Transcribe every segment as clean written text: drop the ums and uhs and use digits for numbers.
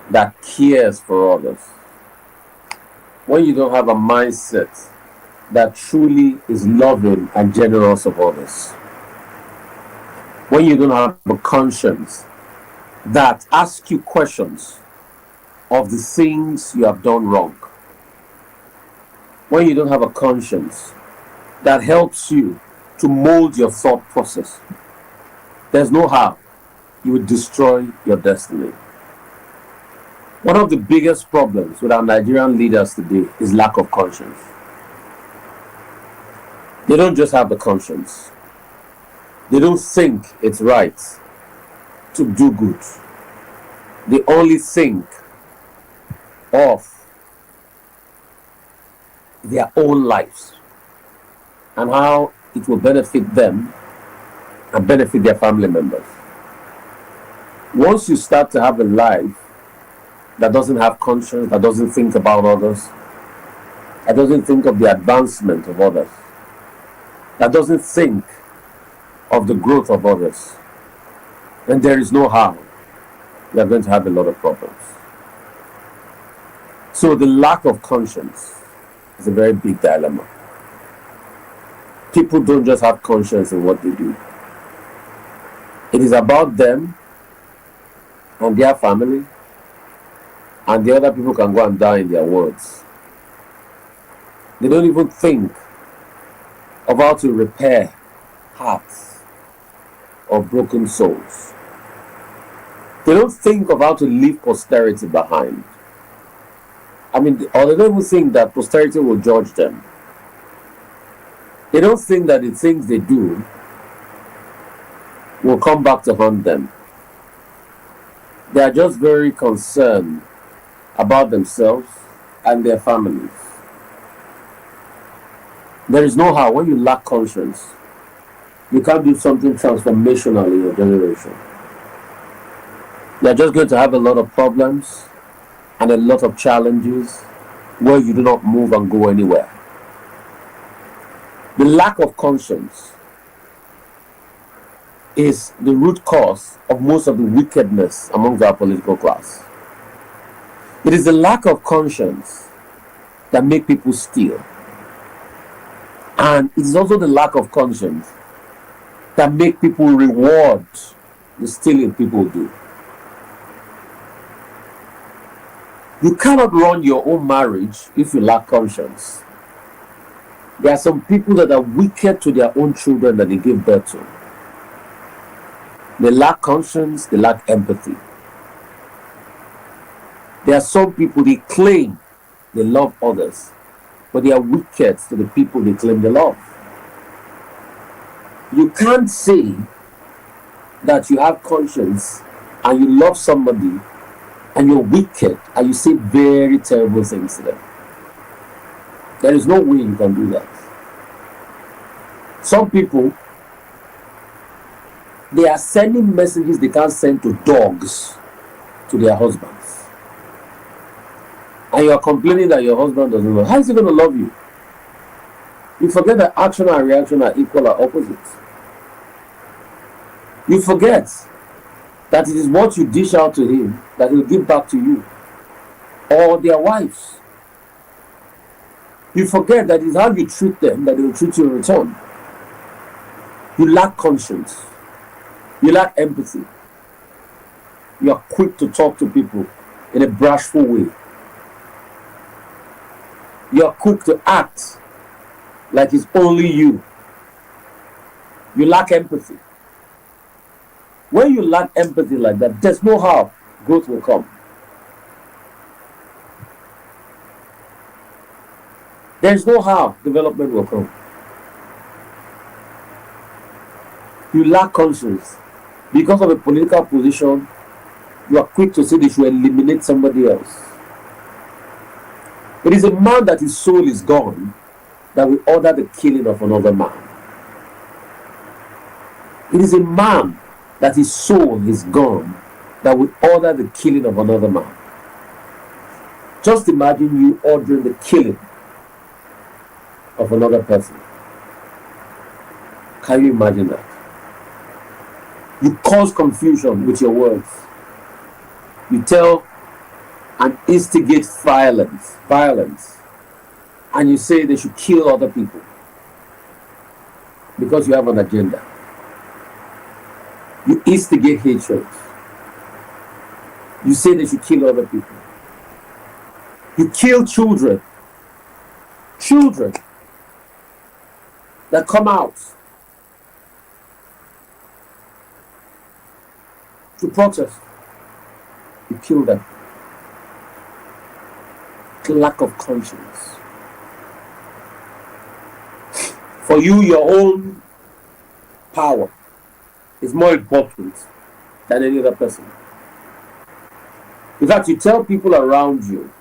that cares for others, when you don't have a mindset that truly is loving and generous of others, when you don't have a conscience that asks you questions of the things you have done wrong, when you don't have a conscience that helps you to mold your thought process, there's no how you would destroy your destiny. One of the biggest problems with our Nigerian leaders today is lack of conscience. They don't just have the conscience. They don't think it's right to do good. They only think of their own lives and how it will benefit them and benefit their family members. Once you start to have a life that doesn't have conscience, that doesn't think about others, that doesn't think of the advancement of others, that doesn't think of the growth of others, then there is no how you are going to have a lot of problems. So the lack of conscience is a very big dilemma. People don't just have conscience in what they do. It is about them and their family, and the other people can go and die in their words. They don't even think of how to repair hearts of broken souls. They don't think of how to leave posterity behind. Or they don't even think that posterity will judge them. They don't think that the things they do will come back to haunt them. They are just very concerned about themselves and their families. There is no how, when you lack conscience, you can't do something transformational in your generation. You are just going to have a lot of problems and a lot of challenges where you do not move and go anywhere. The lack of conscience is the root cause of most of the wickedness amongst our political class. It is the lack of conscience that make people steal. And it is also the lack of conscience that make people reward the stealing people do. You cannot run your own marriage if you lack conscience. There are some people that are wicked to their own children that they give birth to. They lack conscience, they lack empathy. There are some people, they claim they love others, but they are wicked to the people they claim they love. You can't say that you have conscience and you love somebody and you're wicked and you say very terrible things to them. There is no way you can do that. Some people, they are sending messages they can't send to dogs to their husbands. And you are complaining that your husband doesn't love. How is he going to love you? You forget that action and reaction are equal or opposite. You forget that it is what you dish out to him that he will give back to you, or their wives. You forget that it is how you treat them that they will treat you in return. You lack conscience. You lack empathy. You are quick to talk to people in a bashful way. You are quick to act like it's only you. You lack empathy. When you lack empathy like that, there's no how growth will come. There's no how development will come. You lack conscience. Because of a political position, you are quick to say they should eliminate somebody else. It is a man that his soul is gone that will order the killing of another man. It is a man that his soul is gone that will order the killing of another man. Just imagine you ordering the killing of another person. Can you imagine that? You cause confusion with your words. You tell and instigate violence, and you say they should kill other people because you have an agenda. You instigate hatred. You say they should kill other people. You kill children. Children that come out to protest. You kill them. Lack of conscience. For you, your own power is more important than any other person. In fact, you tell people around you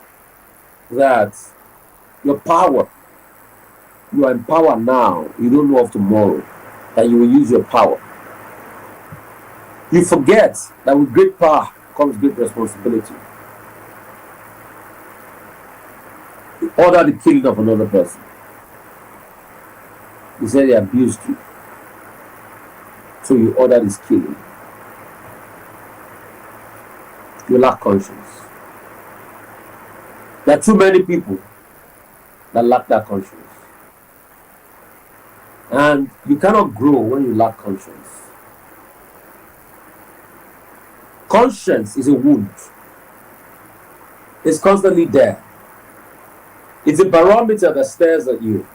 that your power, you are in power now, you don't know of tomorrow, that you will use your power. You forget that with great power comes great responsibility. You order the killing of another person. You say they abused you, so you order this killing. You lack conscience. There are too many people that lack that conscience. And you cannot grow when you lack conscience. Conscience is a wound. It's constantly there. It's a barometer that stares at you.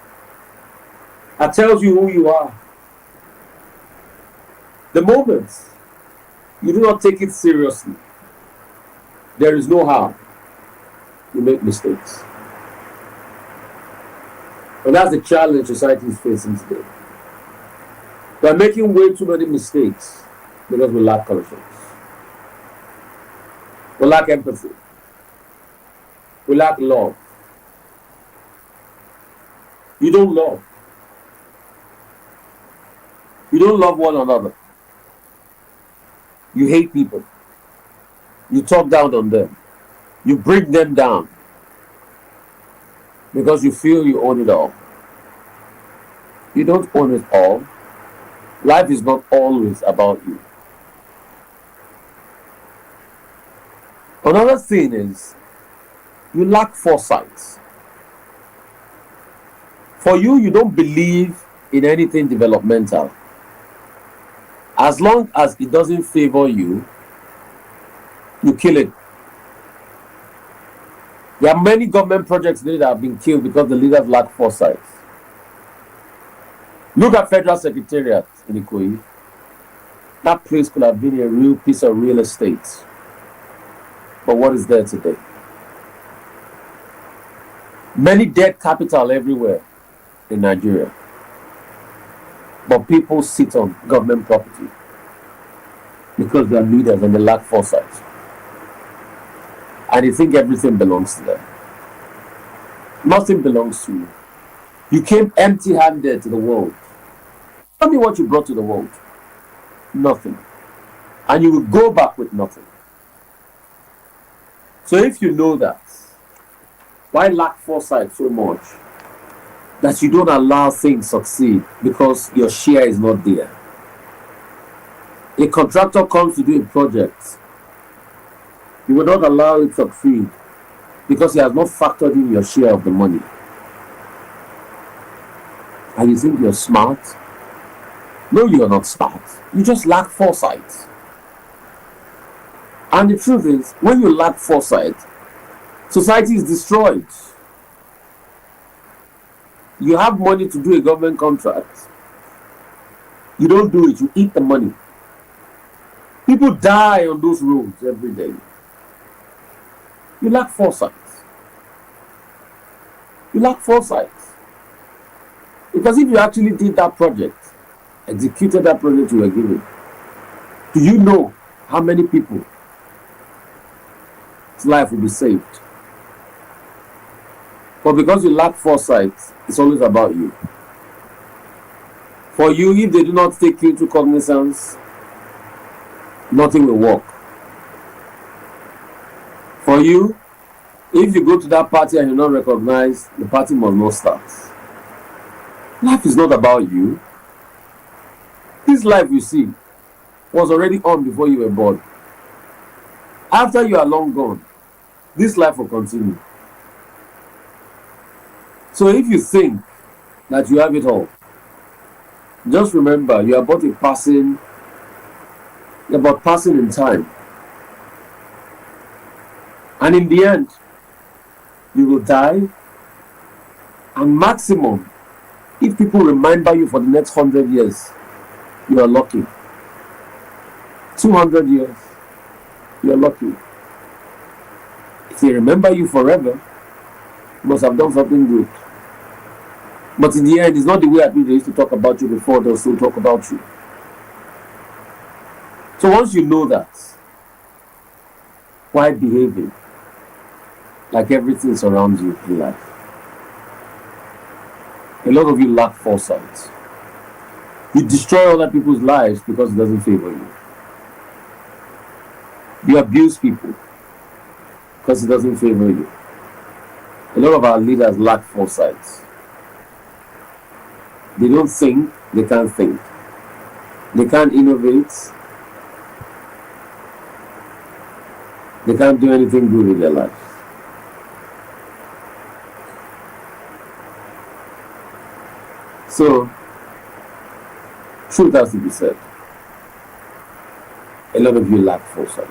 That tells you who you are. The moment you do not take it seriously, there is no harm. You make mistakes. And that's the challenge society is facing today. We are making way too many mistakes because we lack conscience. We lack empathy. We lack love. You don't love. You don't love one another. You hate people. You talk down on them. You bring them down because you feel you own it all. You don't own it all. Life is not always about you. Another thing is you lack foresight. For you, you don't believe in anything developmental. As long as it doesn't favor you, you kill it. There are many government projects today that have been killed because the leaders lack foresight. Look at Federal Secretariat in Ikoyi. That place could have been a real piece of real estate. But what is there today? Many dead capital everywhere in Nigeria. But people sit on government property because they are leaders and they lack foresight. And they think everything belongs to them. Nothing belongs to you. You came empty-handed to the world. Tell me what you brought to the world. Nothing. And you will go back with nothing. So if you know that, why lack foresight so much that you don't allow things succeed because your share is not there? A contractor comes to do a project. You will not allow it to succeed because he has not factored in your share of the money. And you think you're smart? No, you're not smart. You just lack foresight. And the truth is, when you lack foresight, society is destroyed. You have money to do a government contract. You don't do it, you eat the money. People die on those roads every day. You lack foresight. You lack foresight. Because if you actually did that project, executed that project you were given, do you know how many people's life will be saved? But because you lack foresight, it's always about you. For you, if they do not take you into cognizance, nothing will work. For you, if you go to that party and you're not recognized, the party must not start. Life is not about you. This life you see was already on before you were born. After you are long gone, this life will continue. So if you think that you have it all, just remember you're about passing in time. And in the end, you will die. And maximum, if people remember you for the next 100 years, you are lucky. 200 years, you are lucky. If they remember you forever, you must have done something good. But in the end, it's not the way I think they used to talk about you before, they'll still talk about you. So once you know that, why behaving like everything surrounds you in life? A lot of you lack foresight. You destroy other people's lives because it doesn't favor you. You abuse people because it doesn't favor you. A lot of our leaders lack foresight. They don't think, they can't think. They can't innovate. They can't do anything good in their lives. So, truth has to be said. A lot of you lack foresight.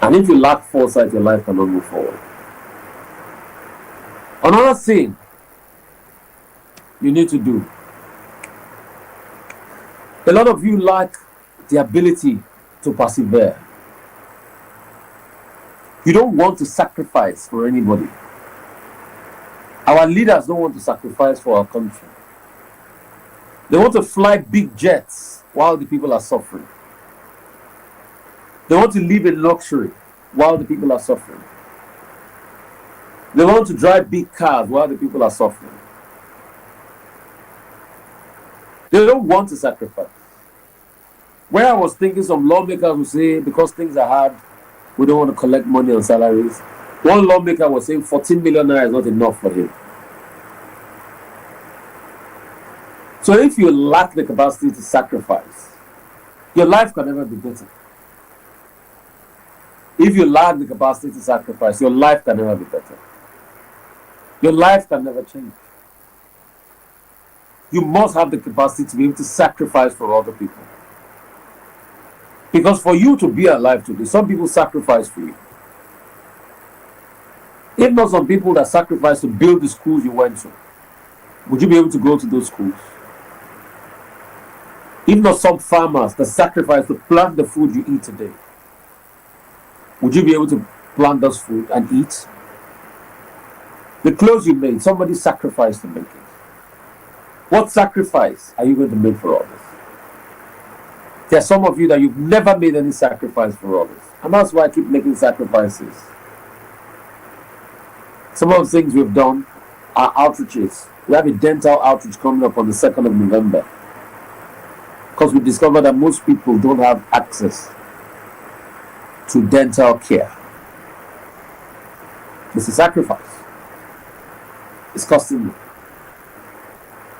And if you lack foresight, your life cannot move forward. Another thing you need to do. A lot of you lack the ability to persevere. You don't want to sacrifice for anybody. Our leaders don't want to sacrifice for our country. They want to fly big jets while the people are suffering. They want to live in luxury while the people are suffering. They want to drive big cars while the people are suffering. They don't want to sacrifice. Where I was thinking some lawmakers would say, because things are hard, we don't want to collect money on salaries. One lawmaker was saying 14 million naira is not enough for him. So if you lack the capacity to sacrifice, your life can never be better. If you lack the capacity to sacrifice, your life can never be better. Your life can never change. You must have the capacity to be able to sacrifice for other people. Because for you to be alive today, some people sacrifice for you. If not some people that sacrifice to build the schools you went to, would you be able to go to those schools? If not some farmers that sacrifice to plant the food you eat today, would you be able to plant those food and eat? The clothes you made, somebody sacrificed to make it. What sacrifice are you going to make for others? There are some of you that you've never made any sacrifice for others. And that's why I keep making sacrifices. Some of the things we've done are outreaches. We have a dental outreach coming up on the 2nd of November. Because we discovered that most people don't have access to dental care. It's a sacrifice. It's costing me.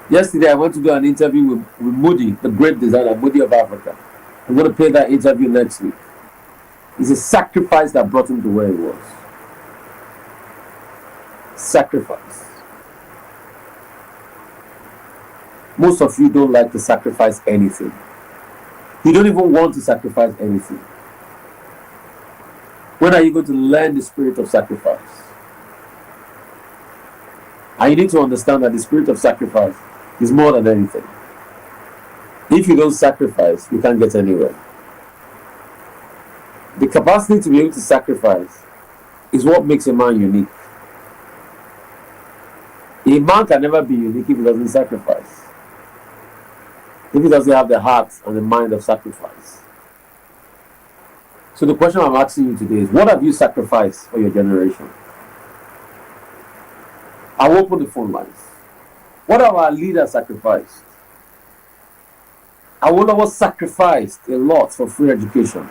Yesterday I went to do an interview with Moody, the great designer, Moody of Africa. I'm going to pay that interview next week. It's a sacrifice that brought him to where he was. Sacrifice. Most of you don't like to sacrifice anything. You don't even want to sacrifice anything. When are you going to learn the spirit of sacrifice? And you need to understand that the spirit of sacrifice is more than anything. If you don't sacrifice, you can't get anywhere. The capacity to be able to sacrifice is what makes a man unique. A man can never be unique if he doesn't sacrifice. If he doesn't have the heart and the mind of sacrifice. So the question I'm asking you today is, what have you sacrificed for your generation? I'll open the phone lines. What have our leaders sacrificed? Awolowo sacrificed a lot for free education.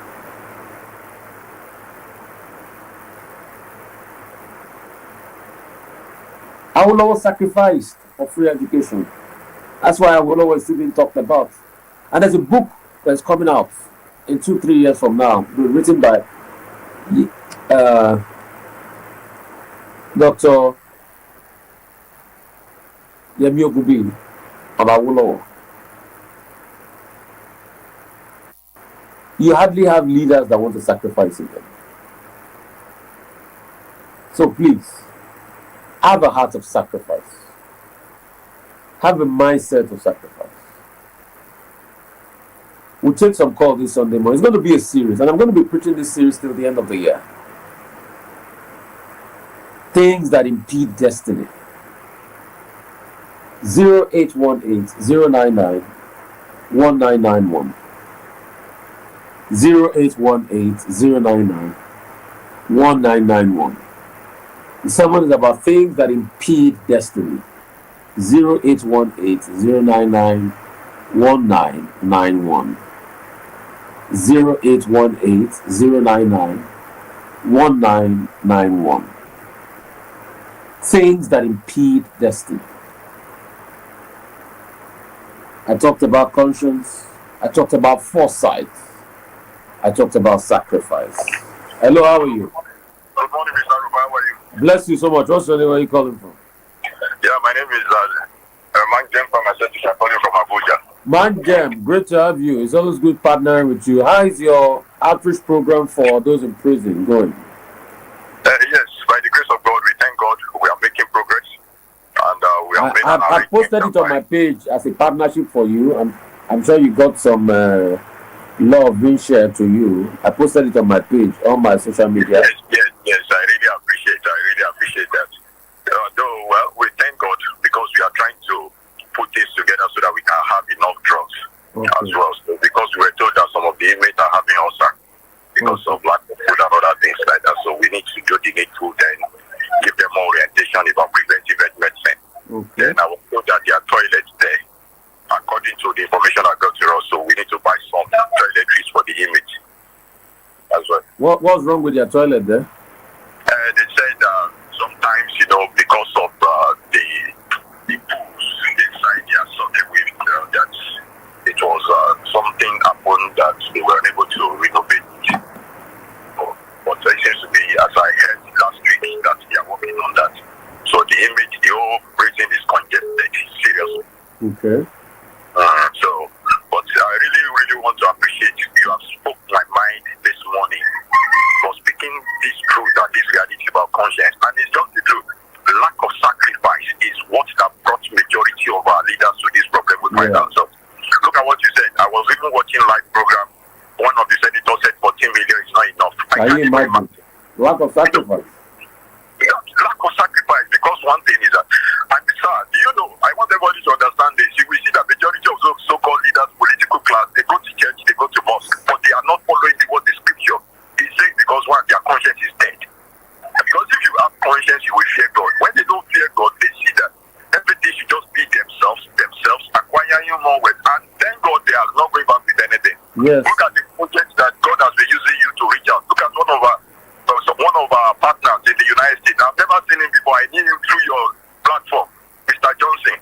Awolowo sacrificed for free education. That's why Awolowo is still being talked about. And there's a book that's coming out in 2-3 years from now, written by Dr. Yemi Ogubi of Awolowo. You hardly have leaders that want to sacrifice in them. So please, have a heart of sacrifice. Have a mindset of sacrifice. We'll take some call this Sunday morning. It's going to be a series, and I'm going to be preaching this series till the end of the year. Things that impede destiny. 0818-099-1991. 0818-099-1991. The sermon is about things that impede destiny. 0818-099-1991. 0818-099-1991. Things that impede destiny. I talked about conscience. I talked about foresight. I talked about sacrifice. Hello, how are you? Good morning, Mr. Rufa. How are you? Bless you so much. What's your name? Where are you calling from? Yeah, my name is Manjem Pharmaceutics. I'm calling from Abuja. Manjem, great to have you. It's always good partnering with you. How is your outreach program for those in prison going? Yes, by the grace of God, we thank God we are making progress. And we are I posted it on my page as a partnership for you. I'm sure you got some love being shared to you. I posted it on my page, on my social media. Yes. I really appreciate that. Well, we thank God because we are trying to put this together so that we can have enough drugs as well. So because we were told that some of the inmates are having ulcer because of lack of food and other things like that. So we need to do the needful, then give them more orientation about preventive medicine. Then I was told that there are toilets there. According to the information I got to us, so we need to buy some toiletries for the inmates as well. What's wrong with your toilet there? They said sometimes, because of the pools inside their socket, that it was something happened that they were unable to renovate it. But it seems to be, as I heard last week, that they are working on that. So the whole prison is congested, seriously. Okay. But I really want to appreciate you. You have spoke my mind this morning for speaking this truth and this reality about conscience. And it's just the truth. The lack of sacrifice is what that brought majority of our leaders to this problem we find ourselves. Look at what you said. I was even watching live program. One of the senators said 14 million is not enough. Can you imagine? Lack of sacrifice. Lack of sacrifice, because one thing is that, and sir, I want everybody to understand this. You will see that majority of those so-called leaders, political class, they go to church, they go to mosque, but they are not following what the scripture is saying, because one, their conscience is dead. Because if you have conscience, you will fear God. When they don't fear God, they see that everything should just be themselves, acquiring more wealth, and thank God they are not going back with anything. Yes. Look at the projects that God has been using you to reach out. Look at one of our partners in the United States. I've never seen him before. I knew him through your platform, Mr. Johnson.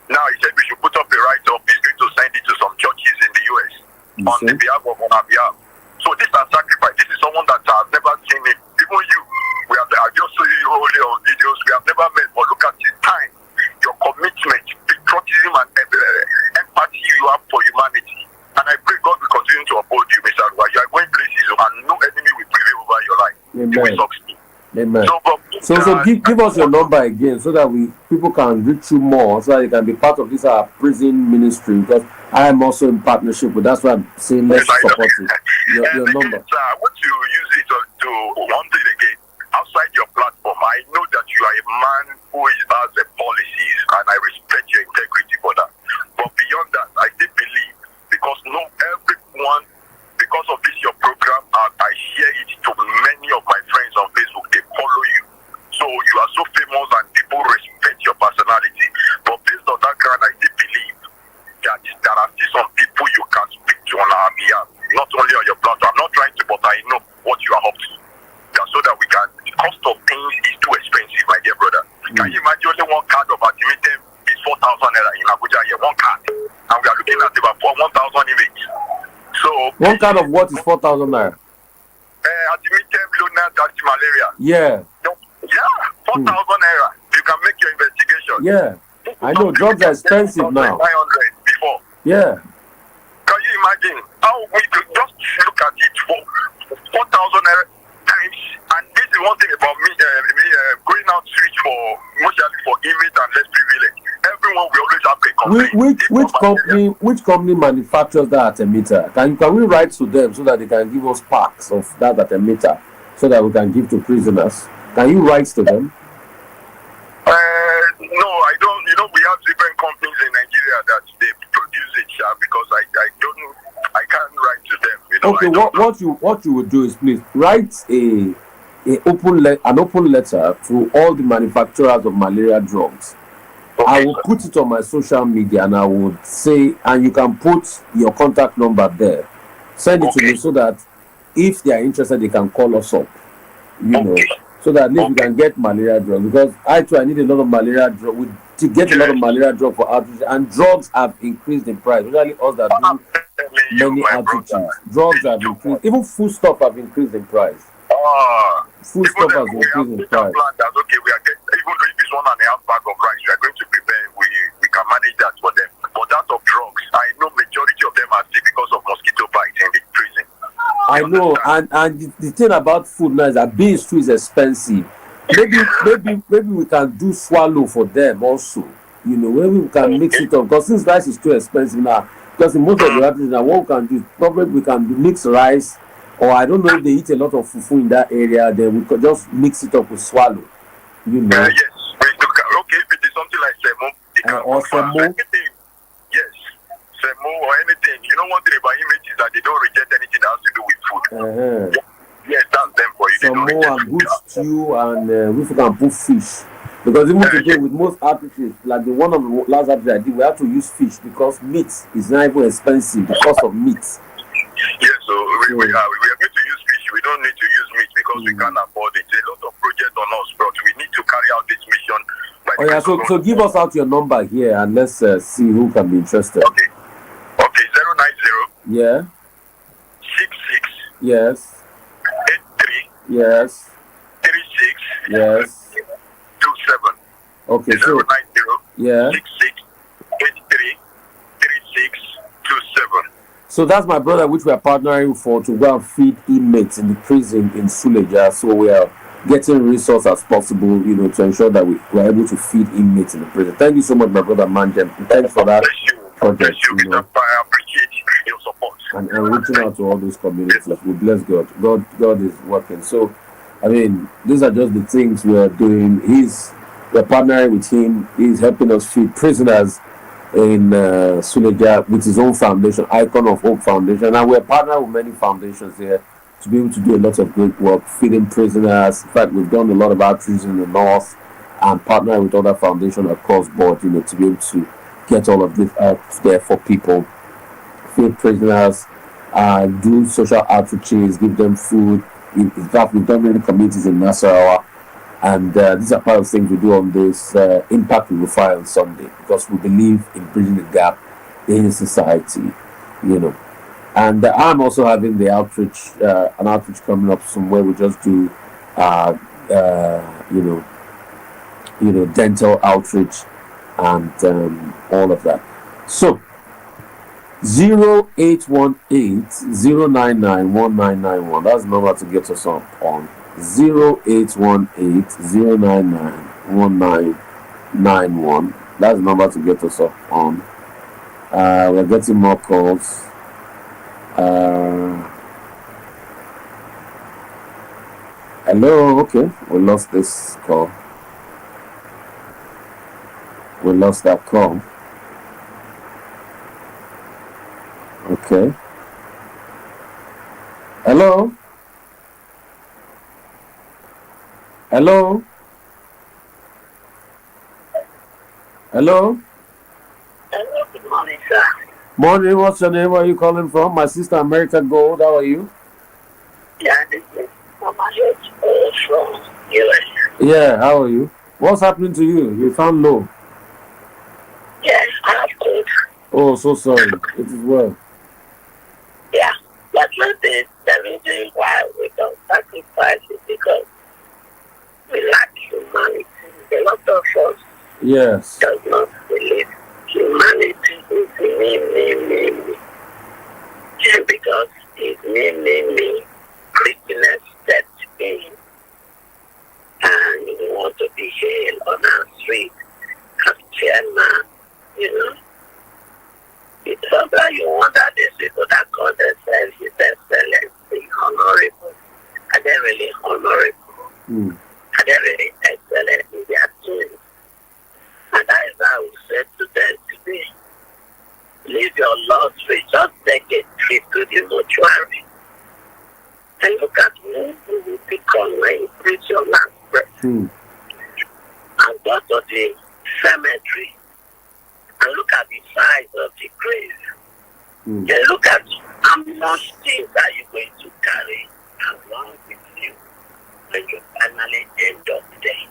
Now he said we should put up a write-up. He's going to send it to some churches in the U.S. on the behalf of our behalf. So this is a sacrifice. This is someone that has never seen him. Even you, I just saw you only on videos. We have never met. But look at his time, your commitment, patriotism, and empathy you have for humanity. And I pray God will continue to uphold you, Mr. Adwa. You are going places and no enemy will prevail over your life. Amen. You will succeed. Amen. So give us your number again so that people can reach you more, so that you can be part of this prison ministry, because I am also in partnership with. That's why I'm saying let's support it. Your number. Sir, I want to use it to one thing again. Outside your platform, I know that you are a man who has the policies, and I respect your integrity for that. But beyond that, I still believe, because everyone, because of this your program, I share it to many of my friends on Facebook. They follow you, so you are so famous and people respect your personality. But based on that ground, I still believe that there are still some people you can speak to on our behalf, not only on your platform. I'm not trying to, but I know what you are up to. So that we can, the cost of things is too expensive, my dear brother. Can you imagine only one card of Artimitem is 4,000 naira in Abuja here, one card. And we are looking at about 1,000 images. So one card of what is 4,000 naira? Artimitem, Lunat, drugs anti-malaria. Yeah. Yeah, 4,000 naira. You can make your investigation. Yeah. I know drugs are expensive now. 900 before. Yeah. Can you imagine how we could just look at it for 4,000 naira times? And this is one thing about me going out switch for mostly for image and less privilege. Everyone will always have a complaint. Which company manufactures that emitter? Can we write to them so that they can give us packs of that emitter so that we can give to prisoners? Can you write to them? No, I don't. You know, we have different companies in Nigeria that they produce it, because I can't write to them. You know, okay, what you would do is please write an open letter to all the manufacturers of malaria drugs. Okay, I will put it on my social media and I would say, and you can put your contact number there. Send it to me so that if they are interested, they can call us up. You know, so that at least we can get malaria drugs. Because I need a lot of malaria drugs. To get a lot of malaria drugs for outreach, and drugs have increased in price. Especially us that do many outreaches. Drugs have increased. Even foodstuff have increased in price. Foodstuff has increased in price. Okay, we are getting, even though if it's 1.5 bag of rice, we are going to prepare. We can manage that for them. But that of drugs, I know majority of them are sick because of mosquito bites in the prison. I know, and the thing about food now is that beans too is expensive. Maybe we can do swallow for them also. You know, maybe we can mix it up, because since rice is too expensive now. Because in most of the countries now, what we can do, probably we can mix rice, or I don't know if they eat a lot of fufu in that area. Then we could just mix it up with swallow. You know. Yes. Okay, if it is something like semo, or semo. Yes, semo or anything. You know, one thing about image is that they don't reject anything that has to do with food. Yes, that's them for you. Some more and good stew, and if you can put fish. Because even today with most outreaches, like the one of the last outreach I did, we have to use fish because meat is not even expensive, the cost of meat. Yes, so we are going to use fish. We don't need to use meat because we can't afford it. A lot of projects on us, but we need to carry out this mission. So give us out your number here and let's see who can be interested. Okay, 090. Yeah. 66. Yes. 83. Yes. 36. Yes. 27. Okay, 090. so yeah. 66. 83. 36. 27. So that's my brother, which we are partnering for to go and feed inmates in the prison in Suleja. So we are getting resources as possible, you know, to ensure that we are able to feed inmates in the prison. Thank you so much, my brother Manjem. Thanks for that project. You know. I appreciate your support. And reaching out to all those communities. Like, we bless God. God is working. So, I mean, these are just the things we are doing. We're partnering with him. He's helping us feed prisoners in Suleja with his own foundation, Icon of Hope Foundation. And we're partnered with many foundations here to be able to do a lot of great work, feeding prisoners. In fact, we've done a lot of outreach in the north and partner with other foundations across board, you know, to be able to get all of this out there for people, feed prisoners, do social outreaches, give them food. In fact, we've done many communities in Nasarawa, and these are part of things we do on this Impact We Will Fire on Sunday, because we believe in bridging the gap in society, you know. And I'm also having the outreach, an outreach coming up somewhere. We just do, you know, dental outreach and all of that. So 0818-099-1991. That's the number to get us on. 0818-099-1991. That's the number to get us up on. We're getting more calls. Hello. Okay, we lost this call. We lost that call. Okay. Hello. Hello. Hello. Hello, good morning, sir. Morning, what's your name? Where are you calling from? My sister America Gold, how are you? Yeah, this is Mama H from US. Yeah, how are you? What's happening to you? You sound low. Yes, I have cold. Oh, so sorry. It is well. Yeah, but not the reason why we don't sacrifice is because Yes. does not believe humanity is me. And because it's me, Christmas stepped in and you want to be hailed on our street as chairman, you know. It's sometimes you wonder these people that call themselves His Excellency, honorable. Are they really honorable? Are they really excellent in their doing? And that is how we said to them today, leave your luxury, just take a trip to the mortuary and look at who you will become when you breathe your last breath. And go to the cemetery and look at the size of the grave. And look at how much things are you going to carry along with you when you finally end up there.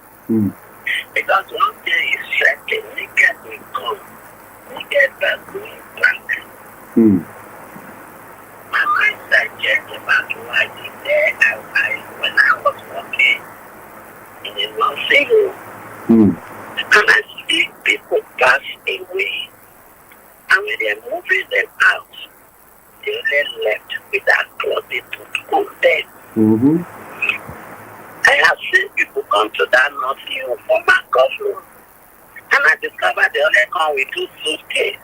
Because one day is certain, naked will come, naked back going back. My mindset changed about why the day when I was working in a nursing home. And I see people pass away. And when they're moving them out, they only left with that cloth they put on them. I have seen people come to that nursing home for my government. And I discovered they only come with 2 suitcases.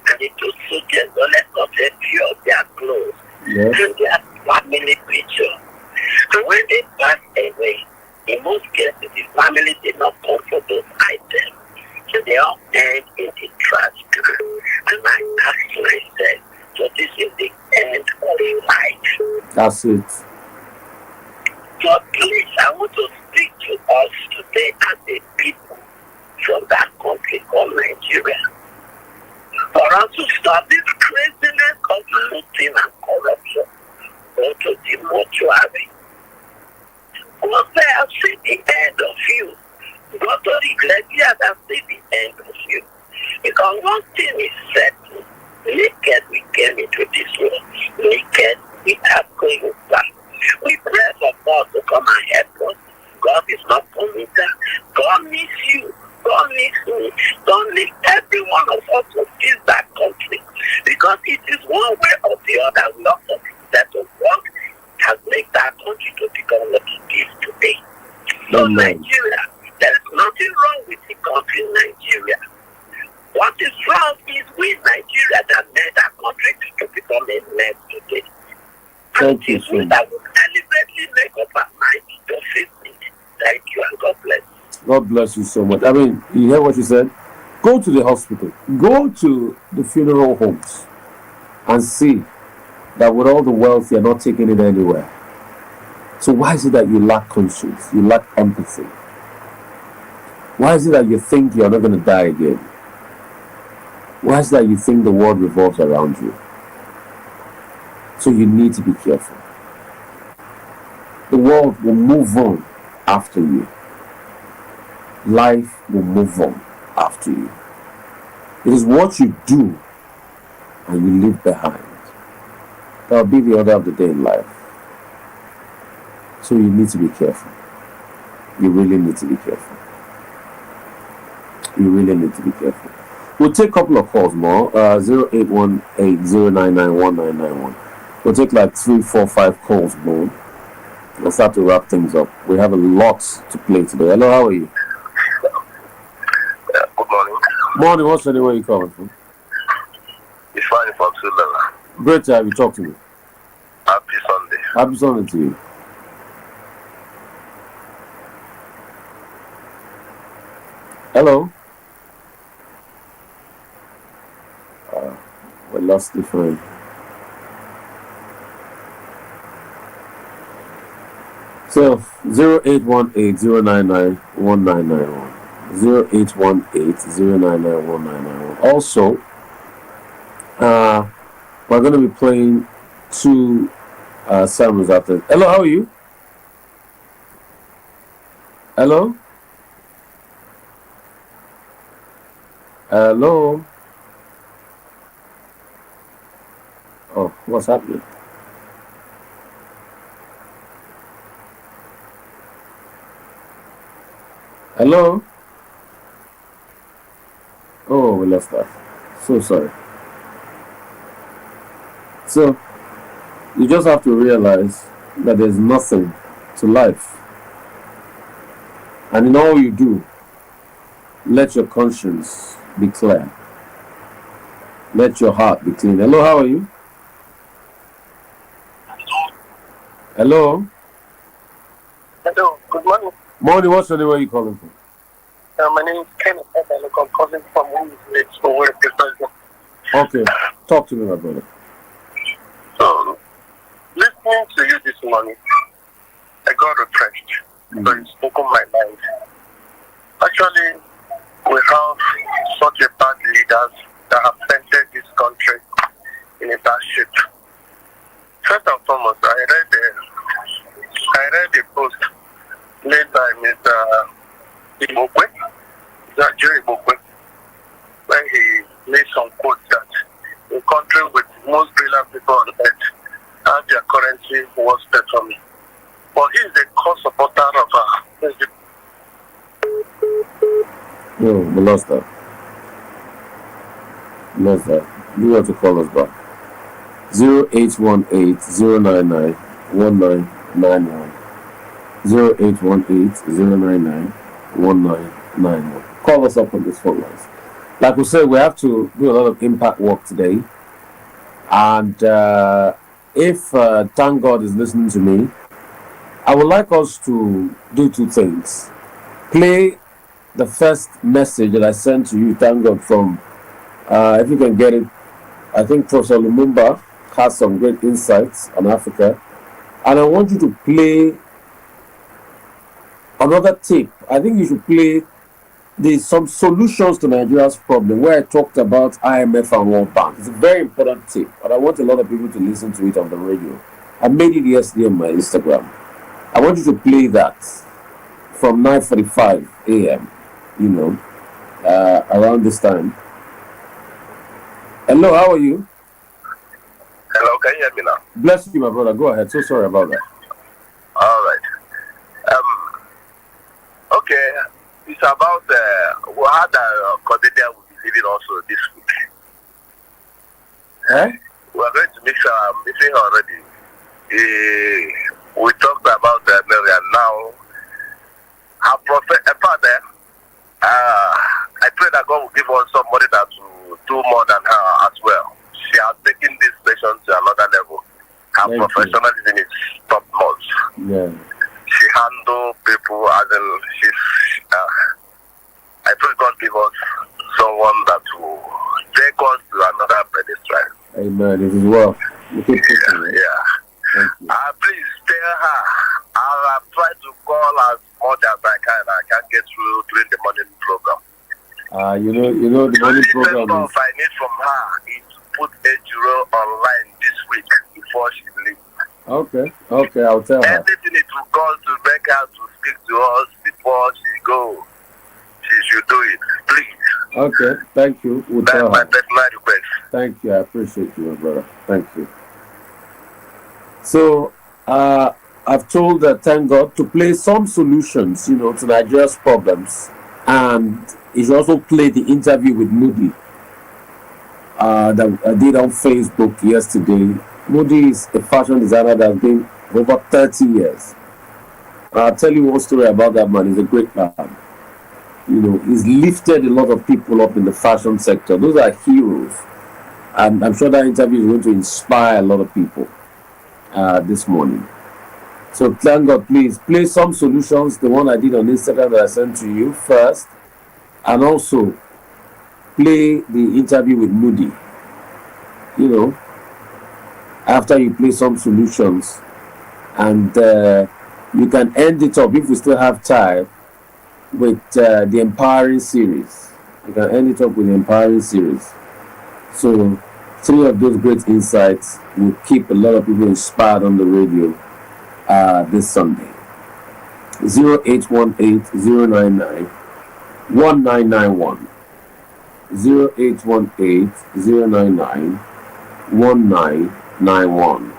And the 2 suitcases only got a few of their clothes and their family picture. And when they passed away, in most cases, the family did not come for those items. So they all end in the trash can. And I asked myself, so this is the end of life. That's it. So please, I want to speak to us today as a people from that country called Nigeria. For us to stop this craziness of looting and corruption. Go to the mortuary. Go there and see the end of you. Go to the graveyard and see the end of you. Because one thing is certain, naked we came into this world, naked we are going back. We pray for God to come and help us. God is not coming down. God needs you. God needs me. God needs every one of us to feel that country. Because it is one way or the other we have to settle what has made that country to become what it is today. So Nigeria, there is nothing wrong with the country Nigeria. What is wrong is we Nigeria that made that country to become a mess today. Thank you so much. That would deliberately make up our mind to fix it. Thank you and God bless. God bless you so much. I mean, you hear what you said? Go to the hospital. Go to the funeral homes and see that with all the wealth, you're not taking it anywhere. So why is it that you lack conscience? You lack empathy? Why is it that you think you're not going to die again? Why is it that you think the world revolves around you? So you need to be careful. The world will move on after you. Life will move on after you. It is what you do and you leave behind that will be the order of the day in life. So you need to be careful. You really need to be careful. You really need to be careful. We'll take a couple of calls more. 0818-099-1991. We'll take like 3, 4, 5 calls more. We'll start to wrap things up. We have a lot to play today. Hello, how are you? Good morning. Morning, what's your name? Where are you calling from? It's fine from Sulela. Great to have you. Talk to me. Happy Sunday. Happy Sunday to you. Hello? We lost the phone. So 0818-099-1991. 0818-099-1991. Also, we're going to be playing 2 sermons after. Hello, how are you? Hello? Hello? Oh, what's happening? Hello? lost that. So sorry. So you just have to realize that there's nothing to life. And in all you do, let your conscience be clear. Let your heart be clean. Hello, how are you? Hello? Hello, good morning. Morning, what's your name? Where are you calling from? My name is Kenneth. I'm calling from Owerri, precisely. Okay, talk to me, my brother. So, listening to you this morning, I got refreshed. So it's opened my mind. Actually, we have such a bad leaders that have entered this country in a bad shape. First and foremost, I read a post made by Mr. Ibokwe, Nigerian Ibokwe, when he made some quotes that a country with most brilliant people on earth have their currency was performing. But he is the core supporter of president. No, we lost that. Lost that. You have to call us back. 0818-099-1991. 0818-099-1991. Call us up on this phone lines. Like we said, we have to do a lot of impact work today. And if thank God is listening to me, I would like us to do two things. Play the first message that I sent to you, thank God, from, if you can get it, I think Professor Lumumba has some great insights on Africa. And I want you to play another tape. I think you should play some solutions to Nigeria's problem, where I talked about IMF and World Bank. It's a very important tape, but I want a lot of people to listen to it on the radio. I made it yesterday on my Instagram. I want you to play that from 9:45 a.m., around this time. Hello, how are you? Hello, can you hear me now? Bless you, my brother. Go ahead. So sorry about that. All right. Okay, it's about we had a coordinator will be leaving also this week. Eh? We are going to mix our meeting already. We talked about Mary, and now her prophet, father. I pray that God will give us somebody that will do more than her as well. She has taken this nation to another level. Her professionalism is top notch. Yeah. She handles people as in she's. I pray God give us someone that will take us to another pedestal. Amen. It is well. You keep pushing, right? Yeah. Thank you. Please tell her. I'll try to call as much as I can. I can't get through during the morning program. You know the morning program is. I need from her is to put Ejiro online this week before she leaves. Okay, I'll tell her. Anything it will cost to beg her to speak to us before she goes, she should do it, please. Okay, thank you. We'll That's tell my her. personal request. Thank you. I appreciate you, my brother. Thank you. So, I've told thank God to play some solutions, to Nigeria's problems, and he should also play the interview with Moody that I did on Facebook yesterday. Moody is a fashion designer that has been over 30 years. I'll tell you one story about that man. He's a great man. He's lifted a lot of people up in the fashion sector. Those are heroes. And I'm sure that interview is going to inspire a lot of people this morning. So thank God, please play some solutions, the one I did on Instagram that I sent to you first, and also play the interview with Moody. After you play some solutions, and you can end it up, if we still have time, with the empowering series. You can end it up with the empowering series. So 3 of those great insights will keep a lot of people inspired on the radio this Sunday. 0818-099-1991. 0818-099-1991.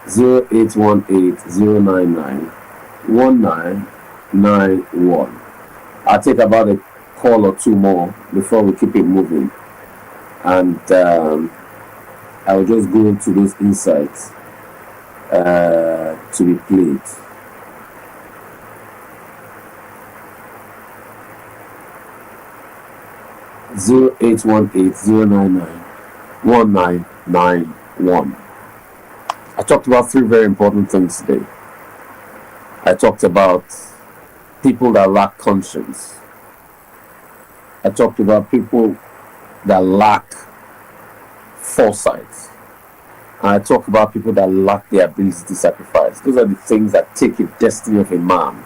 0818-099-1991. I'll take about a call or two more before we keep it moving, and I will just go into those insights to be played. Zero 1991. I talked about three very important things today. I talked about people that lack conscience. I talked about people that lack foresight. And I talk about people that lack the ability to sacrifice. Those are the things that take the destiny of a man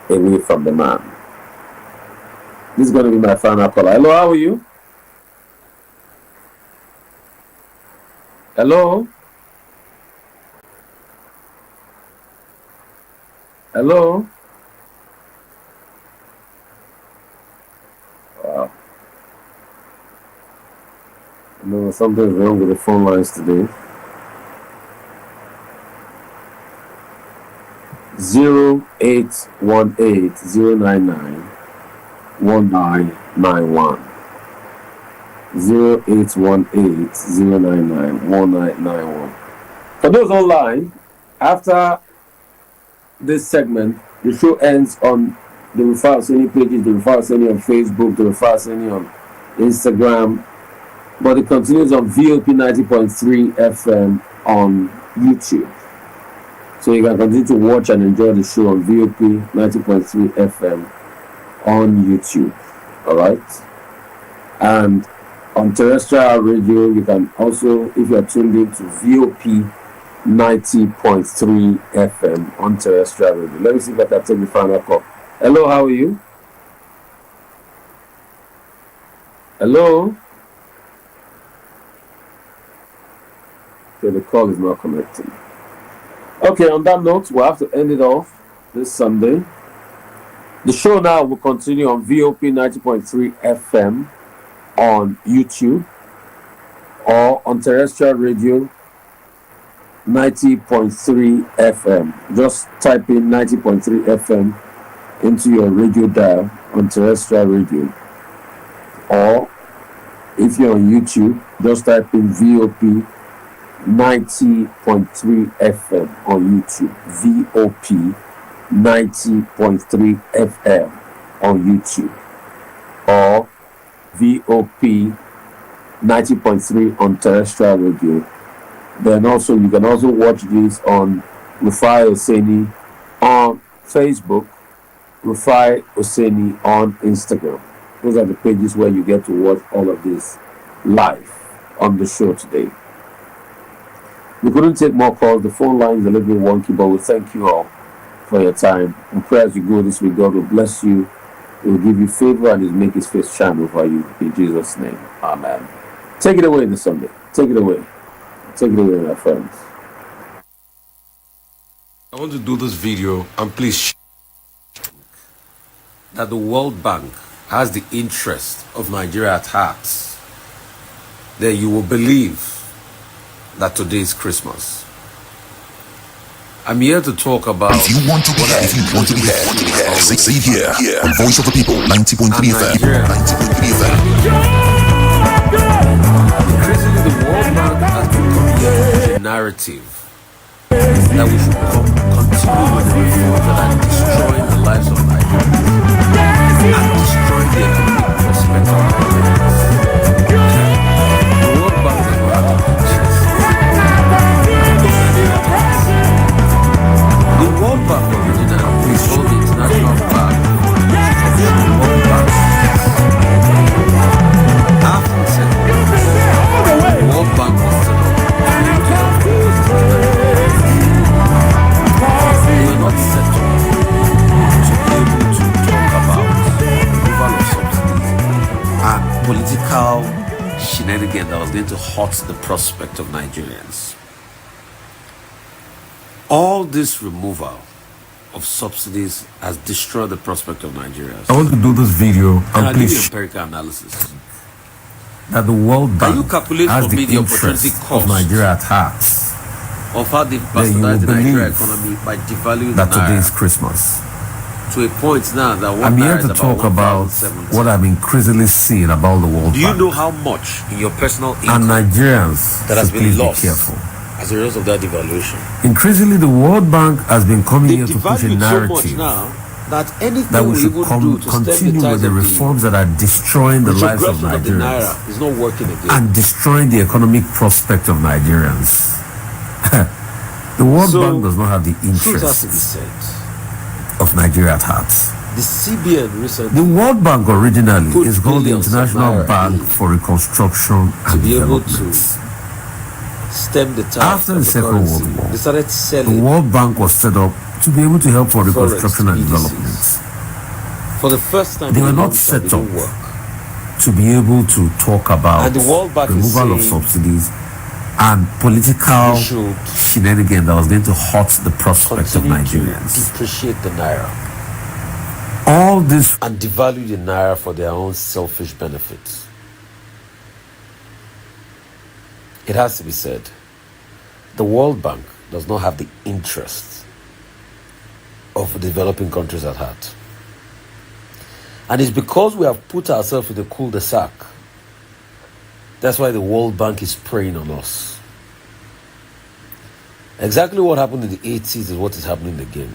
away from the man. This is going to be my final call. Hello, how are you? Hello? Hello? Wow. No, something's wrong with the phone lines today. 0818-099-1991. 0818-099-1991. For those online, after this segment, the show ends on the Rufai Oseni pages, the Rufai Oseni on Facebook, the Rufai Oseni on Instagram, but it continues on VOP 90.3 FM on YouTube. So you can continue to watch and enjoy the show on VOP 90.3 FM on YouTube. Alright? And on terrestrial radio, you can also, if you are tuned in to VOP 90.3 FM on terrestrial radio. Let me see if I can take the final call. Hello, how are you? Hello? Okay, the call is not connecting. Okay, on that note, we'll have to end it off this Sunday. The show now will continue on VOP 90.3 FM on YouTube or on terrestrial radio 90.3 FM. Just type in 90.3 FM into your radio dial on terrestrial radio. Or if you're on YouTube, just type in VOP 90.3 FM on YouTube. VOP 90.3 FM on YouTube. Or VOP 90.3 on terrestrial radio. Then also you can also watch this on Rufai Oseni on Facebook, Rufai Oseni on Instagram. Those are the pages where you get to watch all of this live on the show today. We couldn't take more calls. The phone line is a little bit wonky, but we thank you all for your time. We pray as you go this week, God will bless you. He will give you favor and He'll make His face shine over you. In Jesus' name, amen. Take it away this Sunday. Take it away. Take it away, my friends. I want to do this video and please that the World Bank has the interest of Nigeria at heart. Then you will believe that today is Christmas. I'm here to talk about. If you want to be here, say here on Voice of the People, 90.3 FM. 90.3 FM. Increasingly, the World Bank has become a narrative that we should continue with the reforms that are destroying the lives of Nigerians and destroying the economic prospects of Nigerians. The World Bank is not out of interest. The World Bank originally is called the International Bank of the World Bank. After the second the World Bank was set up to help they were not set up to be able to talk about removal of subsidies and political shenanigans that was going to hurt the prospect of Nigerians. All this removal of subsidies has destroyed the prospect of Nigerians. I want to do this video And I'll give you please empirical analysis. that the World Can you Bank calculate has for the me the opportunity interest of cost Nigeria at heart. of how they've Then you will bastardized the Nigerian believe economy by devaluing that the today is naira Christmas. to to a point now that one I'm here naira to is talk about 1,070. what I'm increasingly seeing about the World Do you Bank. know how much in your personal And income Nigerians that has should been please lost be careful. as a result of that devaluation? Increasingly, the World Bank has been coming They here to push a devalued so much narrative now that anything that we we should even do to stem the continue tide with the of reforms that are destroying the lives of retrogression of the Nigerians naira is not working again. and destroying the economic prospect of Nigerians. The World So, Bank does not have the truth has to be interests said. of Nigeria at heart. The CBN The recently World Bank originally put is called the billions of International naira Bank in for Reconstruction to and be able to Development. stem the tide After of the the Second currency. World War, They started the selling World Bank was set up to be able to help for Forex, reconstruction and BDCs. development. For the first time, They in were a not long time, set it didn't up work. to be able to talk about And the World Bank is removal of saying subsidies and political we should shenanigans that was going to hurt the prospects of continue to Nigerians. depreciate the naira All this and devalue the naira for their own selfish benefits. It has to be said, the World Bank does not have the interests of developing countries at heart. And it's because we have put ourselves in the cul-de-sac. That's why the World Bank is preying on us. Exactly what happened in the 80s is what is happening again.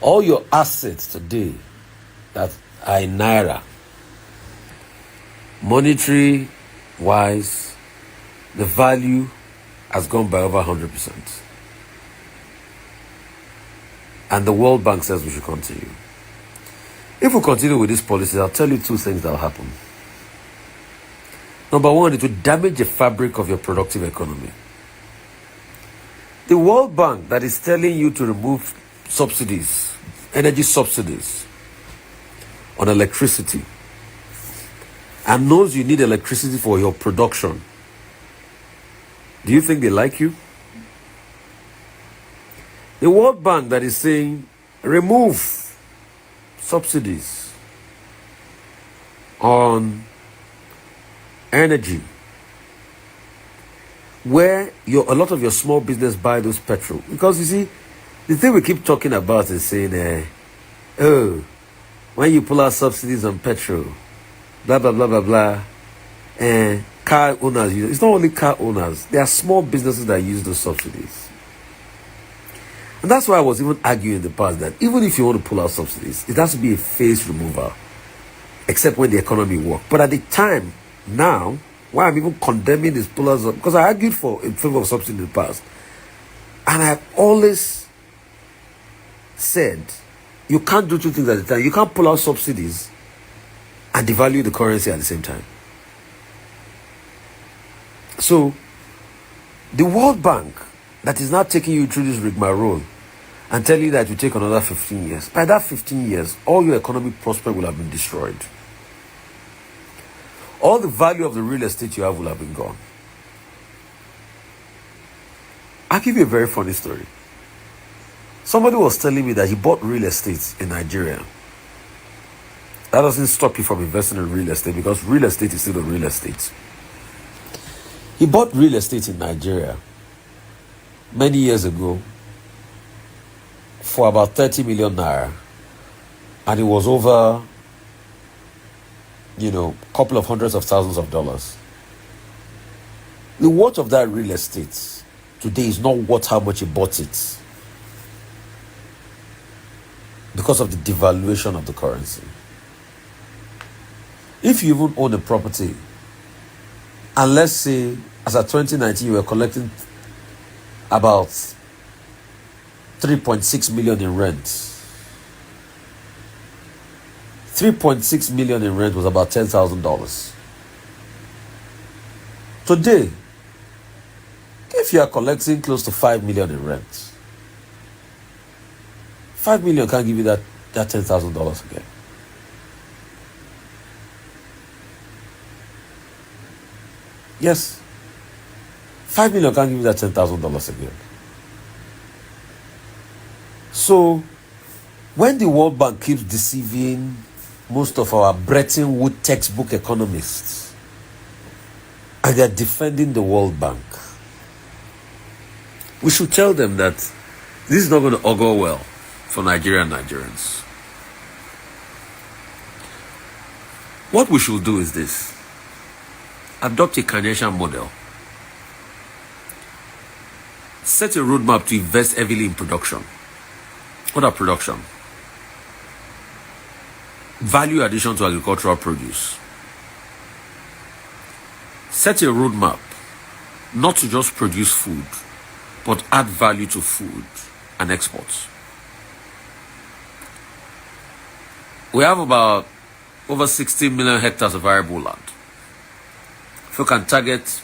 All your assets today that are in naira, monetary wise, the value has gone by over 100%. And the World Bank says we should continue. If we continue with this policy, I'll tell you two things that will happen. Number one, it will damage the fabric of your productive economy. The World Bank that is telling you to remove subsidies, energy subsidies on electricity, and knows you need electricity for your production, do you think they like you? The World Bank that is saying remove subsidies on energy, where a lot of your small business buy those petrol. Because you see, the thing we keep talking about is saying, oh, when you pull out subsidies on petrol, blah, blah, blah, blah, blah, and car owners, it's not only car owners, there are small businesses that use those subsidies. And that's why I was even arguing in the past that even if you want to pull out subsidies, it has to be a phased removal, except when the economy works. But at the time, now, why I'm even condemning these pullers, because I argued in favor of subsidy in the past. And I've always said, you can't do two things at a time. You can't pull out subsidies and devalue the currency at the same time. So, the World Bank that is now taking you through this rigmarole and telling you that it will take another 15 years. By that 15 years, all your economic prospect will have been destroyed. All the value of the real estate you have will have been gone. I'll give you a very funny story. Somebody was telling me that he bought real estate in Nigeria. That doesn't stop you from investing in real estate, because real estate is still the real estate. He bought real estate in Nigeria many years ago for about 30 million naira, and it was over, a couple of hundreds of thousands of dollars. The worth of that real estate today is not worth how much he bought it, because of the devaluation of the currency. If you even own a property, and let's say as of 2019 you were collecting about 3.6 million in rent. 3.6 million in rent was about $10,000. Today, if you are collecting close to 5 million in rent, 5 million can't give you that $10,000 again. Yes. 5 million can't give you that $10,000 again. So, when the World Bank keeps deceiving most of our Bretton Woods textbook economists, and they're defending the World Bank, we should tell them that This is not going to augur well for Nigerians. What we should do is this: adopt a Keynesian model. Set a roadmap to invest heavily in production. What are production? Value addition to agricultural produce. Set a roadmap not to just produce food, but add value to food and exports. We have about over 16 million hectares of arable land. If you can target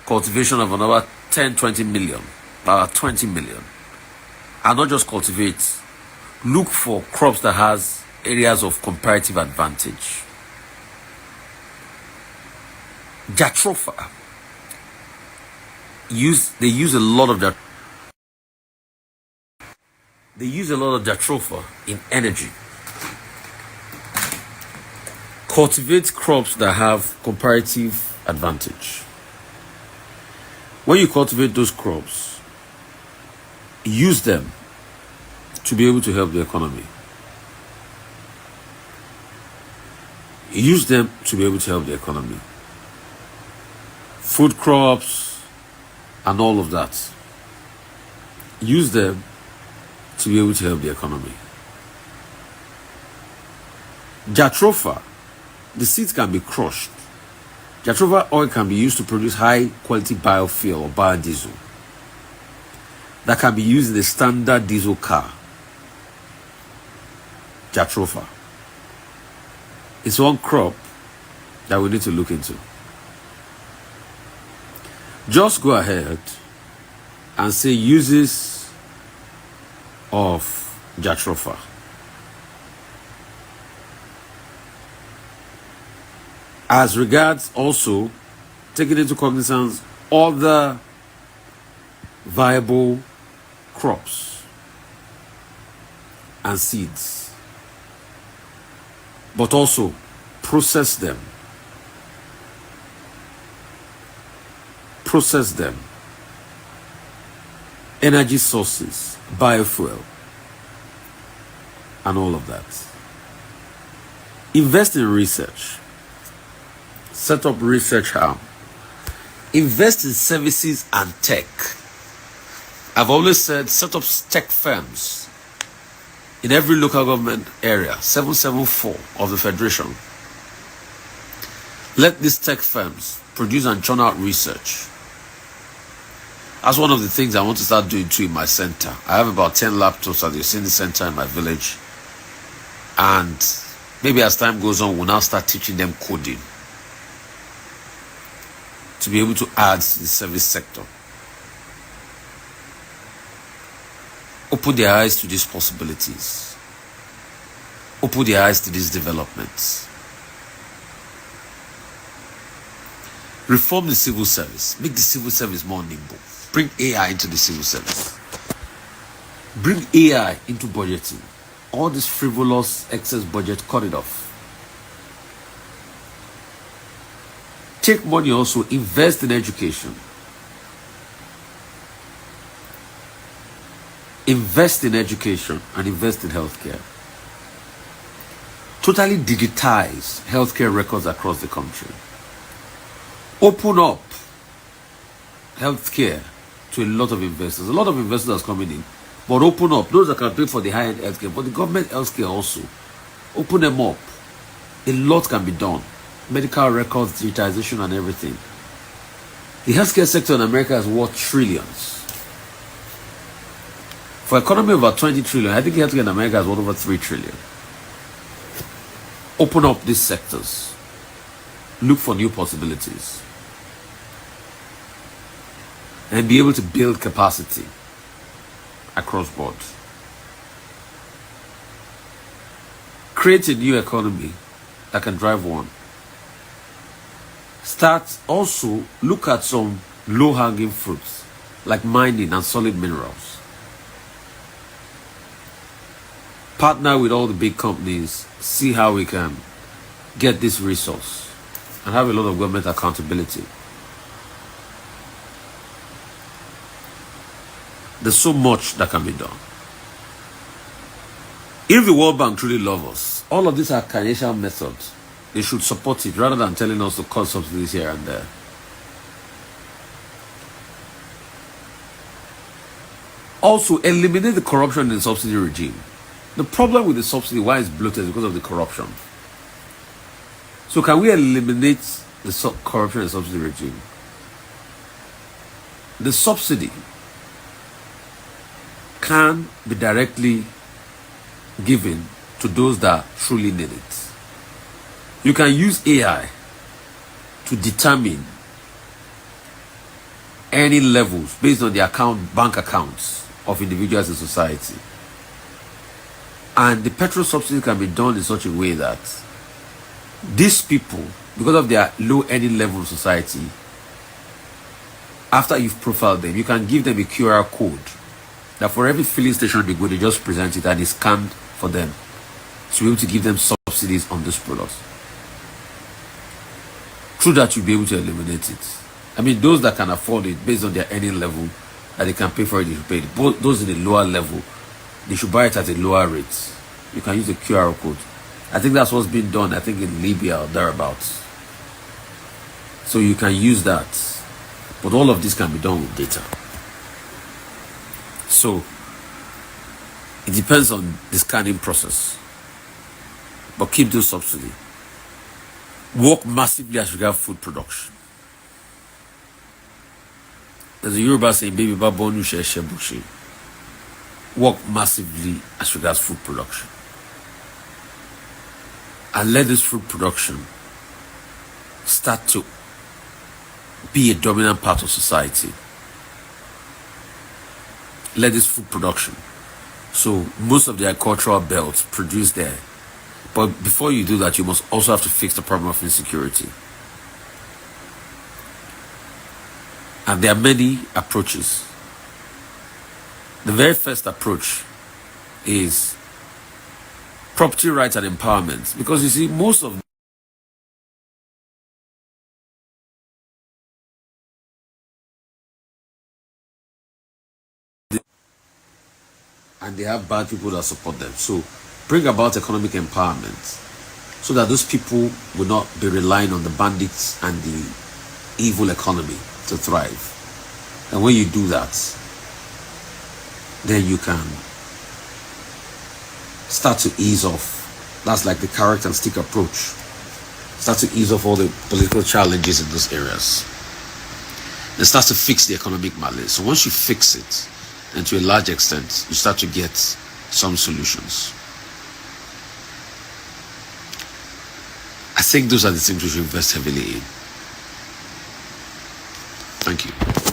cultivation of another 10, 20 million, 20 million, and not just cultivate, look for crops that has areas of comparative advantage. Jatropha. They use a lot of jatropha in energy. Cultivate crops that have comparative advantage. When you cultivate those crops, use them to be able to help the economy. Use them to be able to help the economy. Food crops and all of that. Use them to be able to help the economy. Jatropha, the seeds can be crushed. Jatropha oil can be used to produce high quality biofuel or biodiesel that can be used in a standard diesel car. Jatropha. It's one crop that we need to look into. Just go ahead and say uses of jatropha. As regards also taking into cognizance other viable crops and seeds, but also process them. Energy sources, biofuel, and all of that. Invest in research. Set up research arm. Invest in services and tech. I've always said set up tech firms in every local government area, 774 of the Federation. Let these tech firms produce and churn out research. That's one of the things I want to start doing too in my center. I have about 10 laptops at the City Center in my village. And maybe as time goes on, we'll now start teaching them coding to be able to add to the service sector. Open their eyes to these possibilities. Open their eyes to these developments. Reform the civil service. Make the civil service more nimble. Bring AI into the civil service. Bring AI into budgeting. All this frivolous excess budget, cut it off. Take money also, invest in education. Invest in education and invest in healthcare. Totally digitize healthcare records across the country. Open up healthcare to a lot of investors. A lot of investors are coming in. But open up those that can pay for the high-end healthcare, but the government healthcare also. Open them up. A lot can be done. Medical records, digitization, and everything. The healthcare sector in America is worth trillions. For an economy of about 20 trillion, I think healthcare in America is worth over 3 trillion. Open up these sectors. Look for new possibilities. And be able to build capacity across board. Create a new economy that can drive one. Start also look at some low-hanging fruits like mining and solid minerals. Partner with all the big companies, see how we can get this resource and have a lot of government accountability. There's so much that can be done. If the World Bank truly loves us, all of these are Keynesian methods. They should support it rather than telling us to cut subsidies here and there. Also, eliminate the corruption in the subsidy regime. The problem with the subsidy, why it's bloated, is because of the corruption. So can we eliminate the corruption in the subsidy regime? The subsidy can be directly given to those that truly need it. You can use AI to determine any levels based on the bank accounts of individuals in society. And the petrol subsidy can be done in such a way that these people, because of their low earning level of society, after you've profiled them, you can give them a QR code that for every filling station they go, they just present it and it's scanned for them to be able to give them subsidies on these products. Through that, you'll be able to eliminate it. I mean, those that can afford it based on their earning level, that they can pay for it, they should pay it. Both those in the lower level, they should buy it at a lower rate. You can use a QR code. I think that's what's been done, I think in Libya or thereabouts. So you can use that. But all of this can be done with data. So it depends on the scanning process. But keep those subsidy. Work massively as regards food production. There's a Yoruba saying, baby babonu she shebushi. Work massively as regards food production. And let this food production start to be a dominant part of society. Let this food production. So most of the agricultural belts produce there. But before you do that, you must also have to fix the problem of insecurity. And there are many approaches. The very first approach is property rights and empowerment. Because you see, most of and they have bad people that support them. So bring about economic empowerment so that those people will not be relying on the bandits and the evil economy to thrive. And when you do that, then you can start to ease off. That's like the carrot and stick approach. Start to ease off all the political challenges in those areas. Then start to fix the economic malaise. So once you fix it, and to a large extent, you start to get some solutions. I think those are the things we should invest heavily in. Thank you.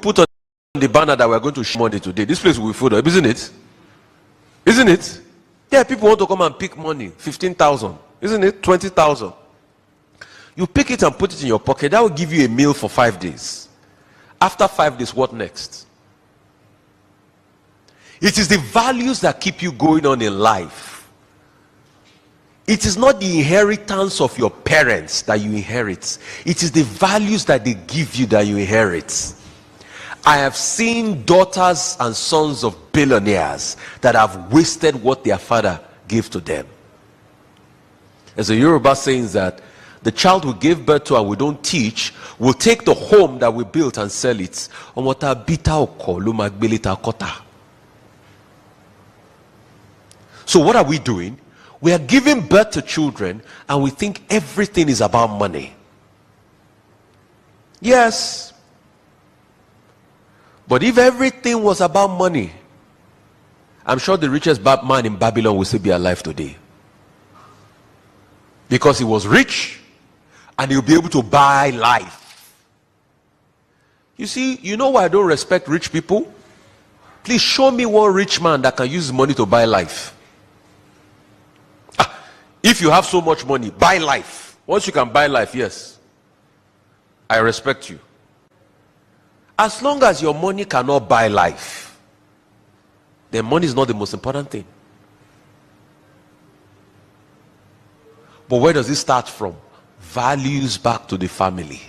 put on the banner that we're going to share money today, this place will be full up, isn't it? Isn't it? Yeah, people want to come and pick money, 15,000, isn't it? 20,000. You pick it and put it in your pocket. That will give you a meal for 5 days. After 5 days, what next? It is the values that keep you going on in life. It is not the inheritance of your parents that you inherit. It is the values that they give you that you inherit. I have seen daughters and sons of billionaires that have wasted what their father gave to them. There's a Yoruba saying that the child we gave birth to and we don't teach will take the home that we built and sell it. So what are we doing? We are giving birth to children and we think everything is about money. Yes. But if everything was about money, I'm sure the richest man in Babylon will still be alive today. Because he was rich and he'll be able to buy life. You see, you know why I don't respect rich people? Please show me one rich man that can use money to buy life. If you have so much money, buy life. Once you can buy life, yes, I respect you. As long as your money cannot buy life, then money is not the most important thing. But where does it start from? Values back to the family.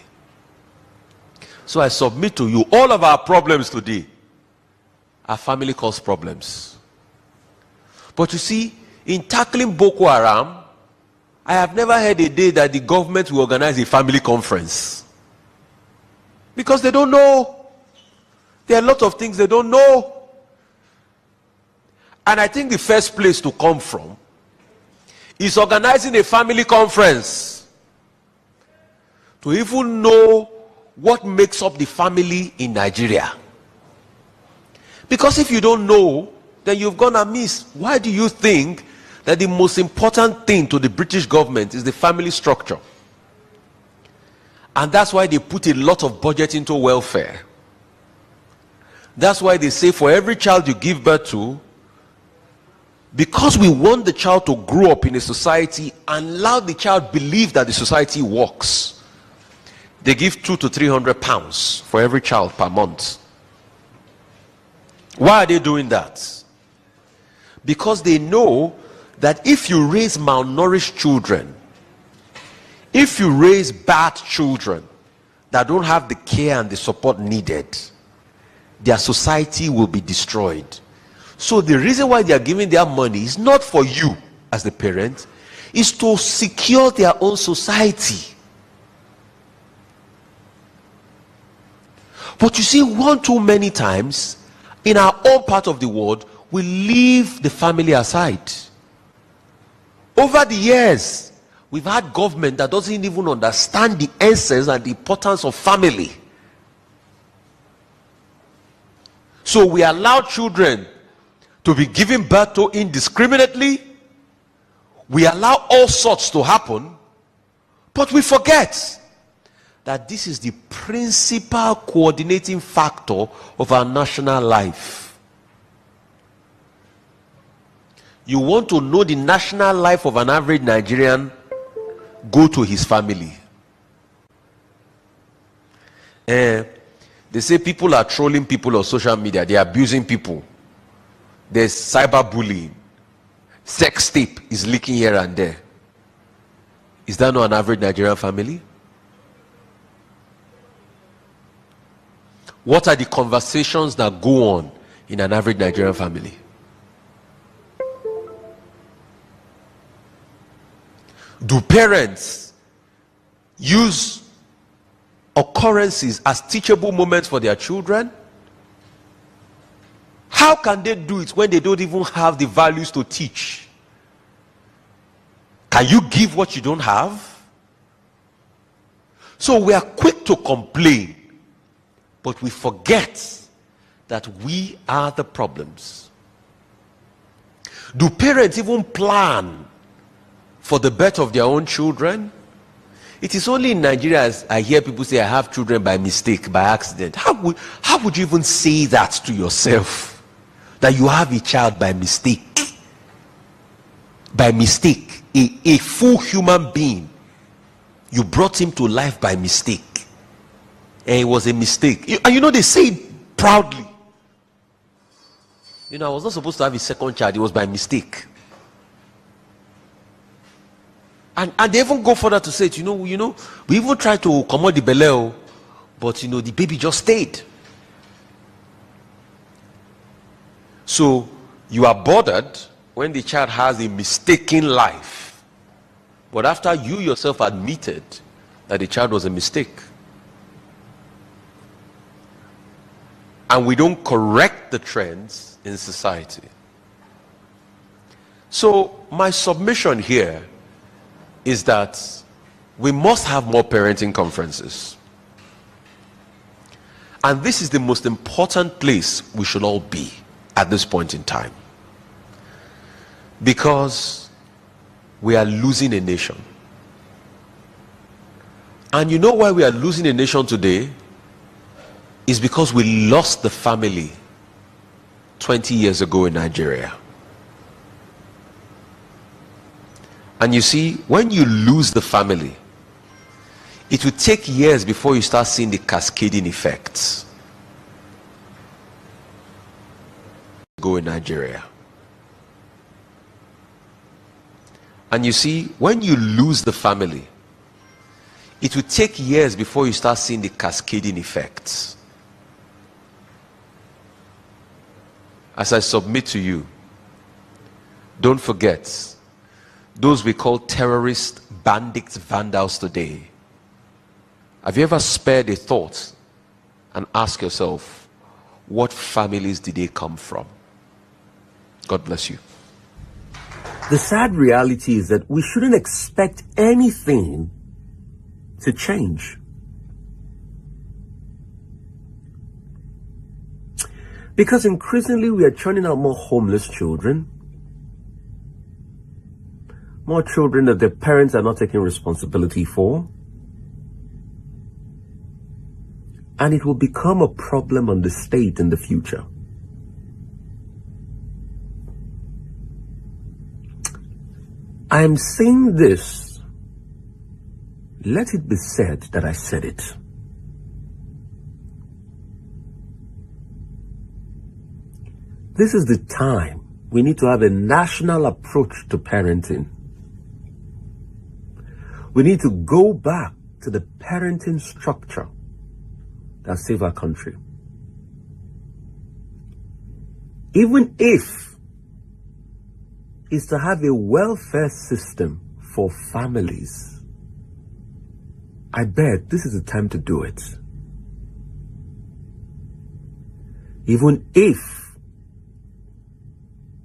So I submit to you, all of our problems today, our family cause problems. But you see, in tackling Boko Haram, I have never heard a day that the government will organize a family conference. Because they don't know. There are a lot of things they don't know. And I think the first place to come from is organizing a family conference to even know what makes up the family in Nigeria. Because if you don't know, then you've gone amiss. Why do you think that the most important thing to the British government is the family structure? And that's why they put a lot of budget into welfare. That's why they say for every child you give birth to, because we want the child to grow up in a society and allow the child believe that the society works, they give 200 to 300 pounds for every child per month. Why are they doing that? Because they know that if you raise malnourished children, if you raise bad children that don't have the care and the support needed, their society will be destroyed. So the reason why they are giving their money is not for you as the parent, is to secure their own society. But you see, one too many times in our own part of the world, we leave the family aside. Over the years, we've had government that doesn't even understand the essence and the importance of family. So we allow children to be given birth to indiscriminately. We allow all sorts to happen, but we forget that this is the principal coordinating factor of our national life. You want to know the national life of an average Nigerian? Go to his family. They say people are trolling people on social media. They are abusing people. There's cyberbullying. Sex tape is leaking here and there. Is that not an average Nigerian family? What are the conversations that go on in an average Nigerian family? Do parents use occurrences as teachable moments for their children? How can they do it when they don't even have the values to teach? Can you give what you don't have? So we are quick to complain, but we forget that we are the problems. Do parents even plan for the birth of their own children? It is only in Nigeria as I hear people say, I have children by mistake, by accident. How would you even say that to yourself? That you have a child by mistake? By mistake. A full human being. You brought him to life by mistake. And it was a mistake. And you know, they say it proudly. You know, I was not supposed to have a second child. It was by mistake. And they even go further to say it, you know, we even tried to come out the belly, but you know, the baby just stayed. So you are bothered when the child has a mistaken life, but after you yourself admitted that the child was a mistake, and we don't correct the trends in society. So my submission here is that we must have more parenting conferences. And this is the most important place we should all be at this point in time. Because we are losing a nation. And you know why we are losing a nation today? Is because we lost the family 20 years ago in Nigeria. And you see, when you lose the family, it will take years before you start seeing the cascading effects. Go in Nigeria. And you see, when you lose the family, it will take years before you start seeing the cascading effects. As I submit to you, don't forget, those we call terrorists, bandits, vandals today. Have you ever spared a thought and asked yourself, what families did they come from? God bless you. The sad reality is that we shouldn't expect anything to change. Because increasingly we are churning out more homeless children. More children that their parents are not taking responsibility for. And it will become a problem on the state in the future. I am saying this. Let it be said that I said it. This is the time we need to have a national approach to parenting. We need to go back to the parenting structure that saved our country. Even if it's to have a welfare system for families, I bet this is the time to do it. Even if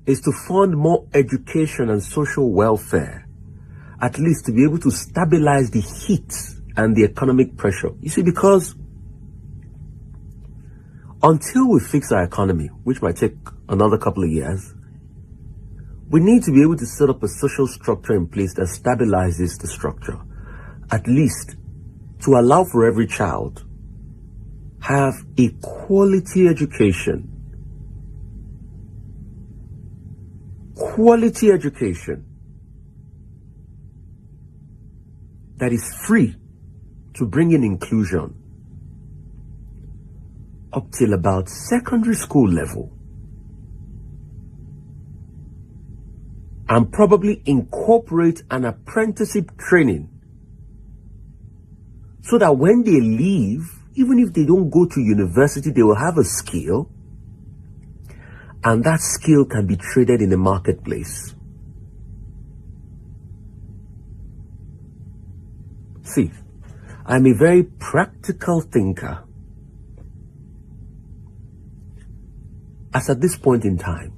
it's to fund more education and social welfare, at least to be able to stabilize the heat and the economic pressure. You see, because until we fix our economy, which might take another couple of years, we need to be able to set up a social structure in place that stabilizes the structure, at least to allow for every child have a quality education. Quality education that is free to bring in inclusion up till about secondary school level, and probably incorporate an apprenticeship training so that when they leave, even if they don't go to university, they will have a skill, and that skill can be traded in the marketplace. See, I'm a very practical thinker. As at this point in time,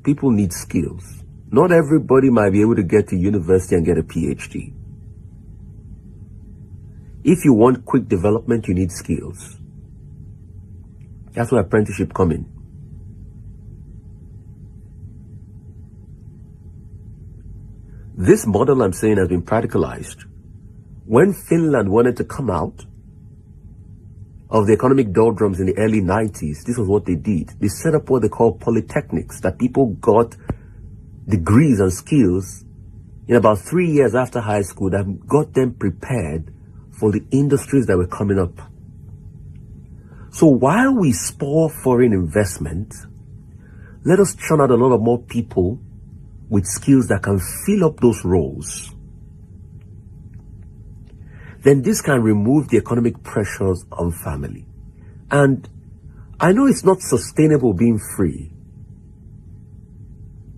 people need skills. Not everybody might be able to get to university and get a PhD. If you want quick development, you need skills. That's where apprenticeship come in. This model I'm saying has been practicalized When Finland wanted to come out of the economic doldrums in the early 90s, this was what they did. They set up what they call polytechnics, that people got degrees and skills in about 3 years after high school that got them prepared for the industries that were coming up. So while we spur foreign investment, let us churn out a lot of more people with skills that can fill up those roles. Then this can remove the economic pressures on family. And I know it's not sustainable being free,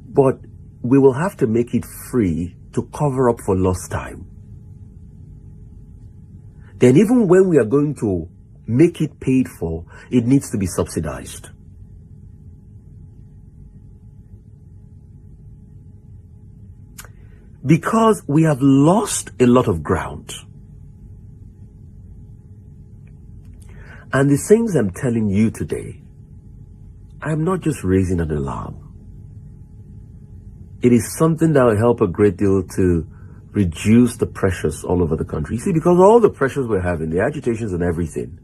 but we will have to make it free to cover up for lost time. Then even when we are going to make it paid for, it needs to be subsidized. Because we have lost a lot of ground. And the things I'm telling you today, I'm not just raising an alarm. It is something that will help a great deal to reduce the pressures all over the country. You see, because all the pressures we're having, the agitations and everything,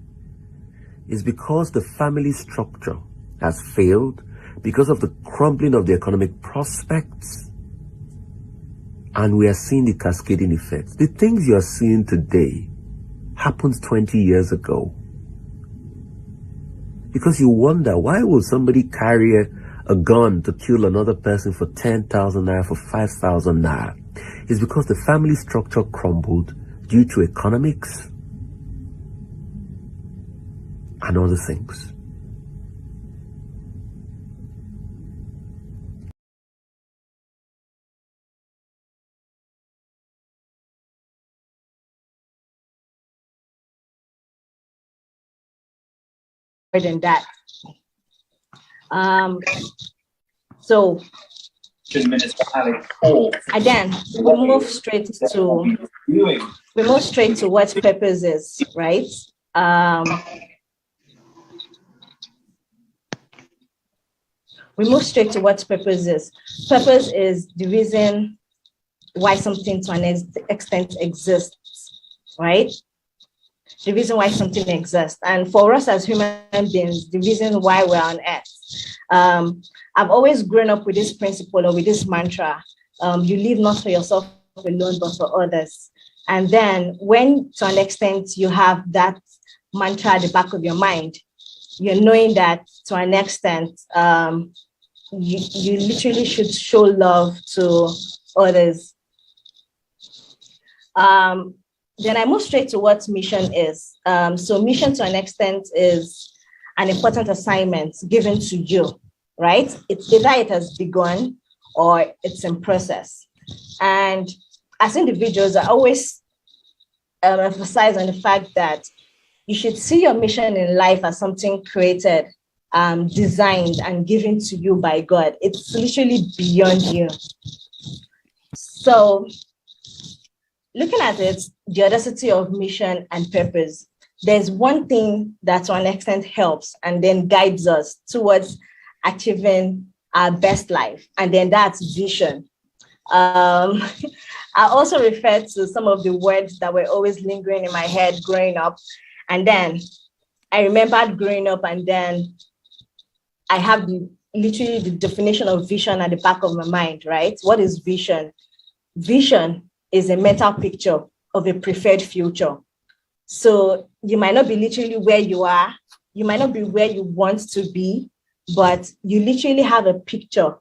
is because the family structure has failed, because of the crumbling of the economic prospects, and we are seeing the cascading effects. The things you are seeing today happened 20 years ago. Because you wonder, why will somebody carry a gun to kill another person for 10,000 naira, for 5,000 naira? It's because the family structure crumbled due to economics and other things. Than that. So again, we move straight to what purpose is, right? We move straight to what purpose is. Purpose is the reason why something to an extent exists, right? The reason why something exists. And for us as human beings, the reason why we're on earth. I've always grown up with this principle or with this mantra, you live not for yourself alone, but for others. And then when to an extent you have that mantra at the back of your mind, you're knowing that to an extent, you literally should show love to others. Then I move straight to what mission is. So mission to an extent is an important assignment given to you, right? It's either it has begun or it's in process. And as individuals, I always emphasize on the fact that you should see your mission in life as something created, designed and given to you by God. It's literally beyond you. So looking at it, the audacity of mission and purpose, there's one thing that to an extent helps and then guides us towards achieving our best life, and then that's vision. I also refer to some of the words that were always lingering in my head growing up, and then I remembered growing up, and then I have literally the definition of vision at the back of my mind, right? What is vision? Vision is a mental picture of a preferred future. So you might not be literally where you are, you might not be where you want to be, but you literally have a picture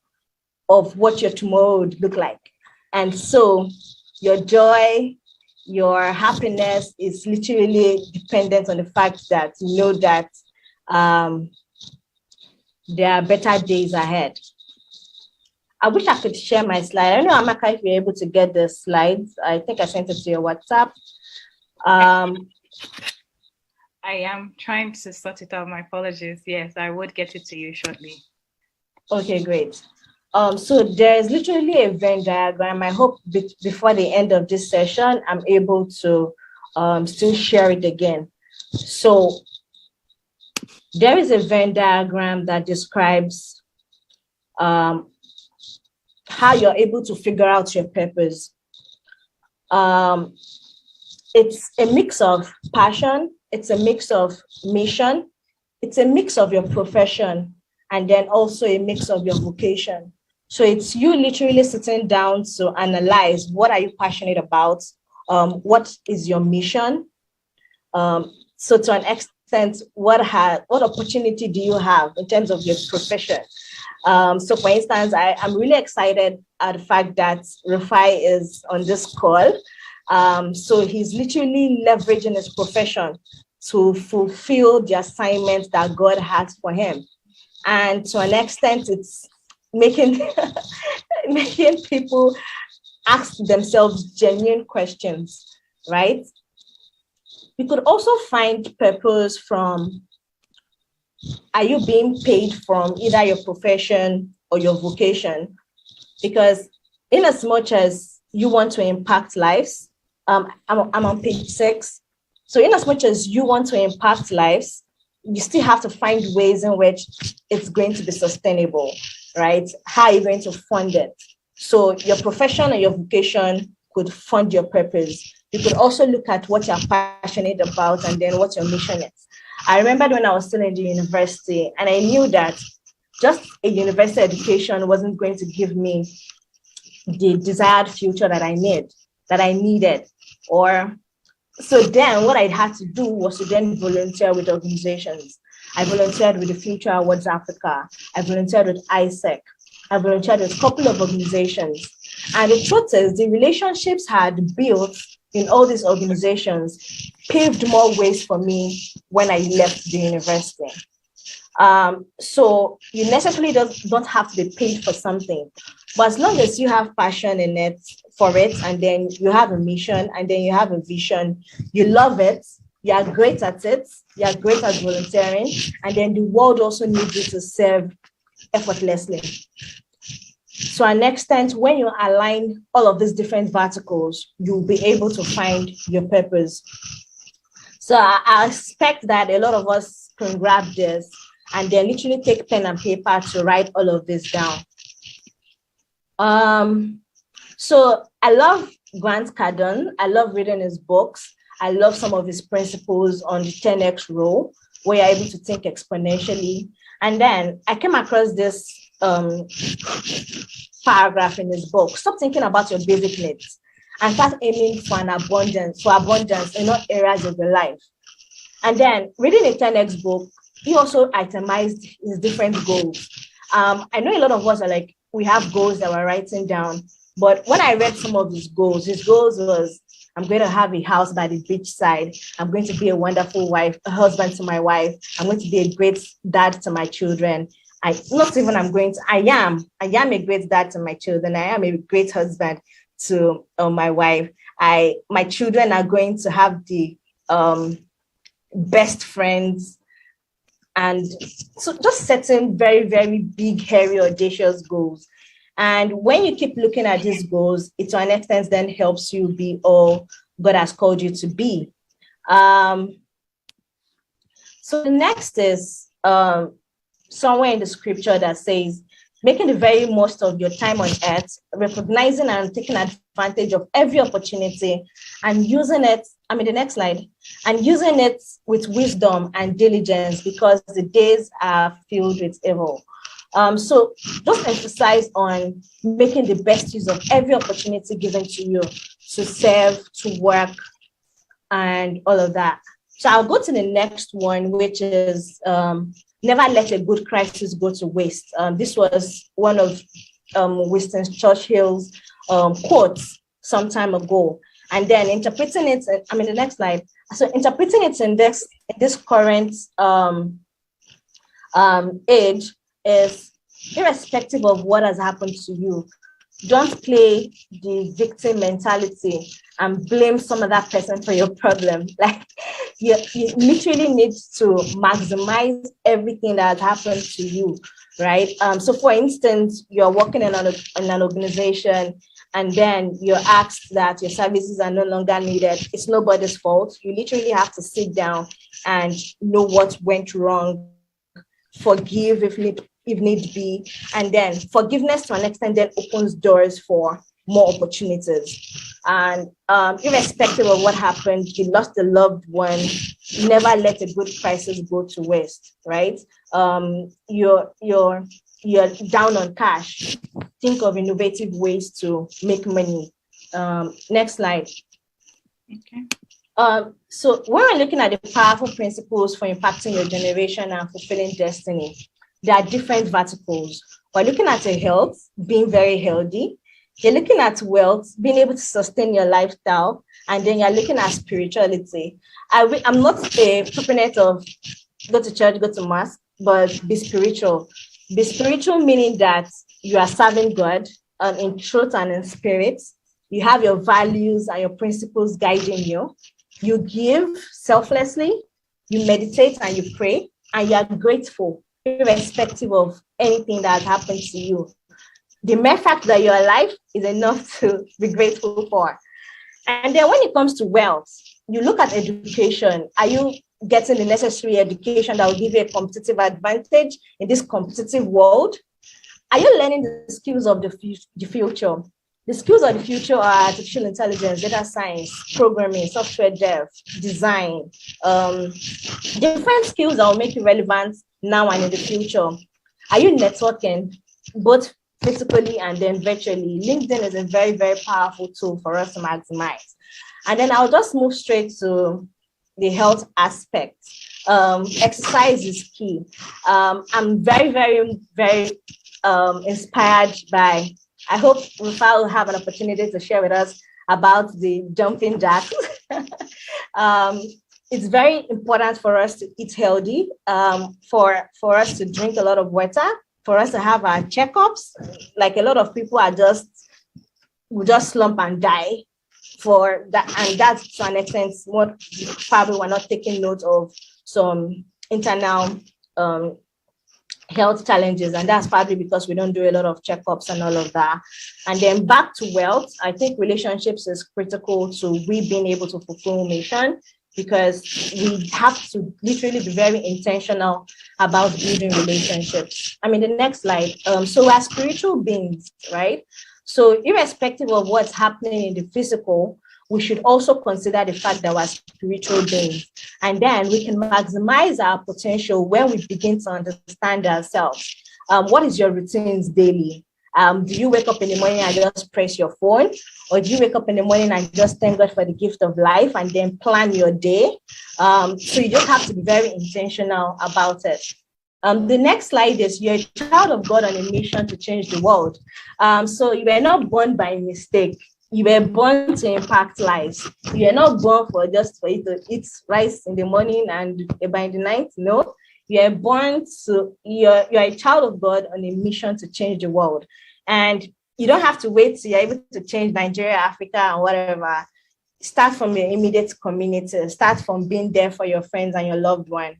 of what your tomorrow would look like. And so your joy, your happiness is literally dependent on the fact that you know that there are better days ahead. I wish I could share my slide. I don't know, Amaka, if you're able to get the slides. I think I sent it to your WhatsApp. I am trying to sort it out. My apologies. Yes, I would get it to you shortly. Okay, great. So there's literally a Venn diagram. I hope before the end of this session, I'm able to still share it again. So there is a Venn diagram that describes how you're able to figure out your purpose. it's a mix of passion, it's a mix of mission, it's a mix of your profession, and then also a mix of your vocation. So it's you literally sitting down to analyze what are you passionate about, what is your mission. So to an extent, what opportunity do you have in terms of your profession? So for instance, I'm really excited at the fact that Rufai is on this call. So he's literally leveraging his profession to fulfill the assignment that God has for him. And to an extent, it's making people ask themselves genuine questions, right? You could also find purpose from, are you being paid from either your profession or your vocation? Because in as much as you want to impact lives, I'm on page 6. So in as much as you want to impact lives, you still have to find ways in which it's going to be sustainable, right? How are you going to fund it? So your profession and your vocation could fund your purpose. You could also look at what you're passionate about and then what your mission is. I remember when I was still in the university, and I knew that just a university education wasn't going to give me the desired future that I needed. Or so then what I had to do was to then volunteer with organizations. I volunteered with the Future Awards Africa. I volunteered with ISEC. I volunteered with a couple of organizations. And the truth is, the relationships had built in all these organizations paved more ways for me when I left the university. So you necessarily don't have to be paid for something, but as long as you have passion in it for it, and then you have a mission, and then you have a vision, you love it, you are great at it, you are great at volunteering, and then the world also needs you to serve effortlessly. So an extent, when you align all of these different verticals, you'll be able to find your purpose. So I expect that a lot of us can grab this and then literally take pen and paper to write all of this down. So I love Grant Cardone. I love reading his books. I love some of his principles on the 10X rule, where you're able to think exponentially. And then I came across this paragraph in his book: stop thinking about your basic needs and start aiming for abundance in all areas of your life. And then reading the 10X book, he also itemized his different goals. I know a lot of us are like, we have goals that we're writing down, but when I read some of his goals was, I'm going to have a house by the beach side. I'm going to be a wonderful wife, a husband to my wife. I'm going to be a great dad to my children. I am a great dad to my children. I am a great husband to my wife. My children are going to have the best friends. And so just setting very, very big, hairy, audacious goals. And when you keep looking at these goals, it to an extent then helps you be all God has called you to be. So the next is somewhere in the scripture that says, making the very most of your time on earth, recognizing and taking advantage of every opportunity and using it, the next slide, and using it with wisdom and diligence because the days are filled with evil. So just emphasize on making the best use of every opportunity given to you to serve, to work, and all of that. So I'll go to the next one, which is never let a good crisis go to waste. This was one of Winston Churchill's quotes some time ago. And then interpreting it, the next slide. So interpreting it in this current age is, irrespective of what has happened to you, don't play the victim mentality and blame some other person for your problem. Like you literally need to maximize everything that has happened to you, right? So for instance, you're working in an organization and then you're asked that your services are no longer needed. It's nobody's fault. You literally have to sit down and know what went wrong, forgive if need be, and then forgiveness to an extent then opens doors for more opportunities. And irrespective of what happened, you lost a loved one, never let a good crisis go to waste, right? You're down on cash. Think of innovative ways to make money. Next slide. Okay. So when we're looking at the powerful principles for impacting your generation and fulfilling destiny, there are different verticals. We're looking at your health, being very healthy. You're looking at wealth, being able to sustain your lifestyle, and then you're looking at spirituality. I'm not a proponent of go to church, go to mass, but be spiritual. Be spiritual meaning that you are serving God in truth and in spirit. You have your values and your principles guiding you. You give selflessly, you meditate and you pray, and you are grateful, irrespective of anything that has happened to you. The mere fact that you're alive is enough to be grateful for. And then when it comes to wealth, you look at education. Are you getting the necessary education that will give you a competitive advantage in this competitive world? Are you learning the skills of the future? The skills of the future are artificial intelligence, data science, programming, software dev, design, different skills that will make you relevant now and in the future. Are you networking, both physically and then virtually? LinkedIn is a very, very powerful tool for us to maximize. And then I'll just move straight to the health aspect. Exercise is key. I'm very, very, very inspired by, I hope Rufai will have an opportunity to share with us about the jumping jacks. It's very important for us to eat healthy, for us to drink a lot of water, for us to have our checkups. Like a lot of people will just slump and die for that. And that's to an extent what probably we're not taking note of some internal health challenges, and that's probably because we don't do a lot of checkups and all of that. And then back to wealth, I think relationships is critical to we being able to fulfill mission, because we have to literally be very intentional about building relationships. I mean, the next slide. So we're spiritual beings, right? So irrespective of what's happening in the physical, we should also consider the fact that we're spiritual beings. And then we can maximize our potential when we begin to understand ourselves. What is your routines daily? Do you wake up in the morning and just press your phone? Or do you wake up in the morning and just thank God for the gift of life and then plan your day? So you just have to be very intentional about it. The next slide is you're a child of God on a mission to change the world. So you were not born by mistake. You were born to impact lives. You are not born for you to eat rice in the morning and by the night. No, you are born to, you're a child of God on a mission to change the world. And you don't have to wait till you're able to change Nigeria, Africa, and whatever. Start from your immediate community. Start from being there for your friends and your loved one.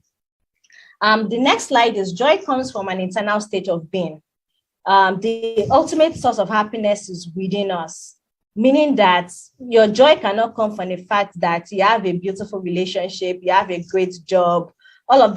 The next slide is joy comes from an internal state of being. The ultimate source of happiness is within us, meaning that your joy cannot come from the fact that you have a beautiful relationship, you have a great job. All of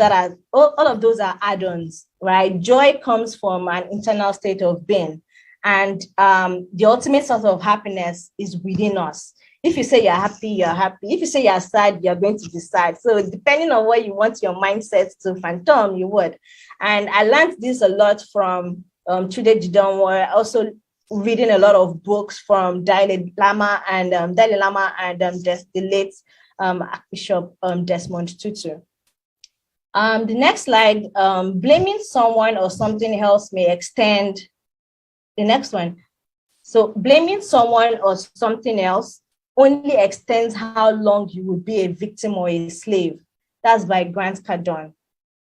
those are add-ons, right? Joy comes from an internal state of being. And the ultimate source of happiness is within us. If you say you're happy, you're happy. If you say you're sad, you're going to be sad. So depending on what you want your mindset to phantom, you would. And I learned this a lot from Chude Jidanwa, also reading a lot of books from Dalai Lama and the late Archbishop Desmond Tutu. The next slide, blaming someone or something else may extend. The next one. So blaming someone or something else only extends how long you will be a victim or a slave. That's by Grant Cardone.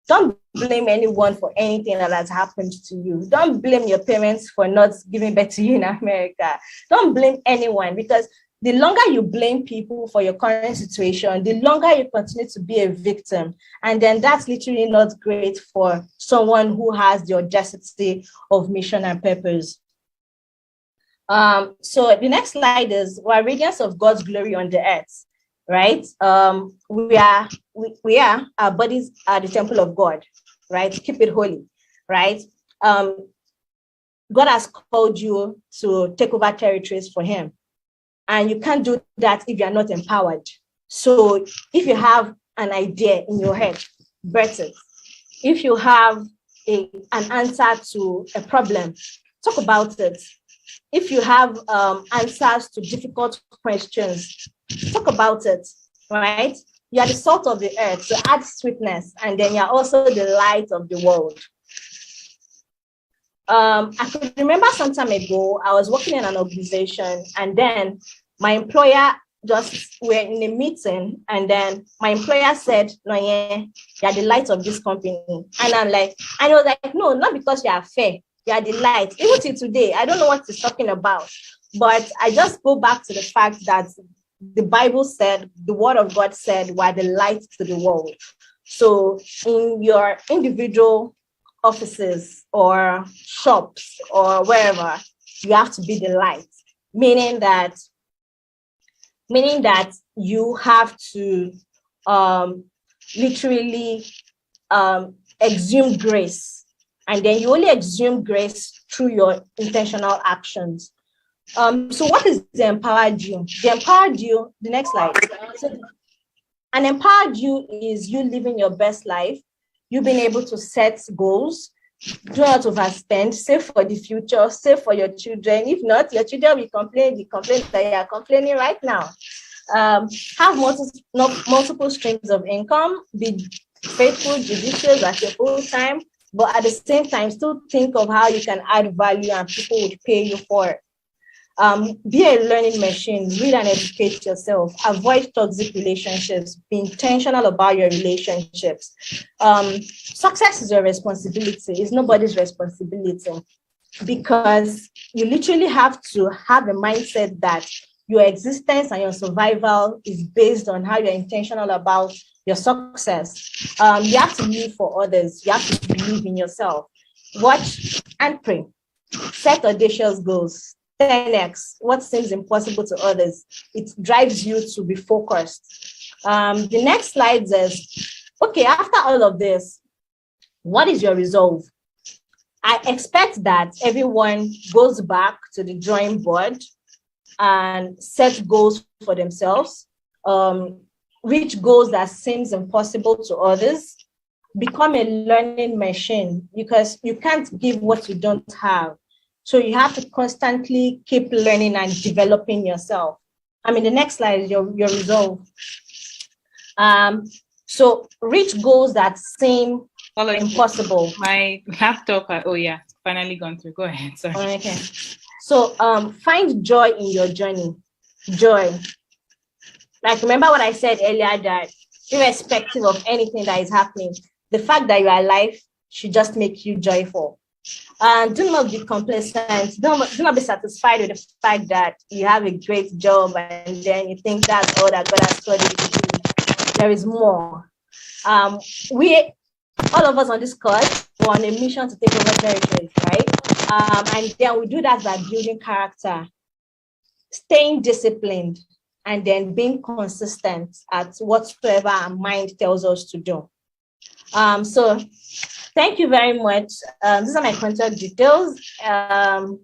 Don't blame anyone for anything that has happened to you. Don't blame your parents for not giving birth to you in America. Don't blame anyone, because the longer you blame people for your current situation, the longer you continue to be a victim. And then that's literally not great for someone who has the audacity of mission and purpose. So the next slide is we're radiance of God's glory on the earth, right? We are, our bodies are the temple of God, right? Keep it holy, right? God has called you to take over territories for him. And you can't do that if you're not empowered. So if you have an idea in your head, birth it. If you have an answer to a problem, talk about it. If you have answers to difficult questions, talk about it, right? You are the salt of the earth, so add sweetness, and then you're also the light of the world. I could remember some time ago, I was working in an organization, and then my employer were in a meeting, and then my employer said, "No, yeah, you're the light of this company." And I'm like, I was like, no, not because you are fair, you are the light. Even till today, I don't know what he's talking about, but I just go back to the fact that the Bible said, the word of God said, we're the light to the world. So in your individual offices or shops or wherever, you have to be the light, meaning that you have to literally exume grace, and then you only exume grace through your intentional actions. So what is the empowered you? The empowered you, the next slide. So an empowered you is you living your best life, you being able to set goals, do not overspend, save for the future, save for your children. If not, your children will complain the complaint that you are complaining right now. Have multiple streams of income, be faithful, judicious at your full time, but at the same time, still think of how you can add value and people would pay you for it. Be a learning machine, read and educate yourself, avoid toxic relationships, be intentional about your relationships. Success is your responsibility, it's nobody's responsibility, because you literally have to have a mindset that your existence and your survival is based on how you're intentional about your success. You have to live for others, you have to believe in yourself. Watch and pray. Set audacious goals. 10x what seems impossible to others. It drives you to be focused. The next slide says, okay, after all of this, what is your resolve? I expect that everyone goes back to the drawing board and set goals for themselves, reach goals that seems impossible to others, become a learning machine, because you can't give what you don't have. So you have to constantly keep learning and developing yourself. I mean, the next slide is your resolve. So reach goals that seem impossible. My laptop, oh yeah, finally gone through. Go ahead, sorry. Okay. So find joy in your journey. Joy. Like, remember what I said earlier, that irrespective of anything that is happening, the fact that you are alive should just make you joyful. And do not be complacent. Do not be satisfied with the fact that you have a great job and then you think that's all that God has told you to do. There is more. All of us on this course, we're on a mission to take over territories, right? And then we do that by building character, staying disciplined, and then being consistent at whatsoever our mind tells us to do. So thank you very much. These are my contact details. I'm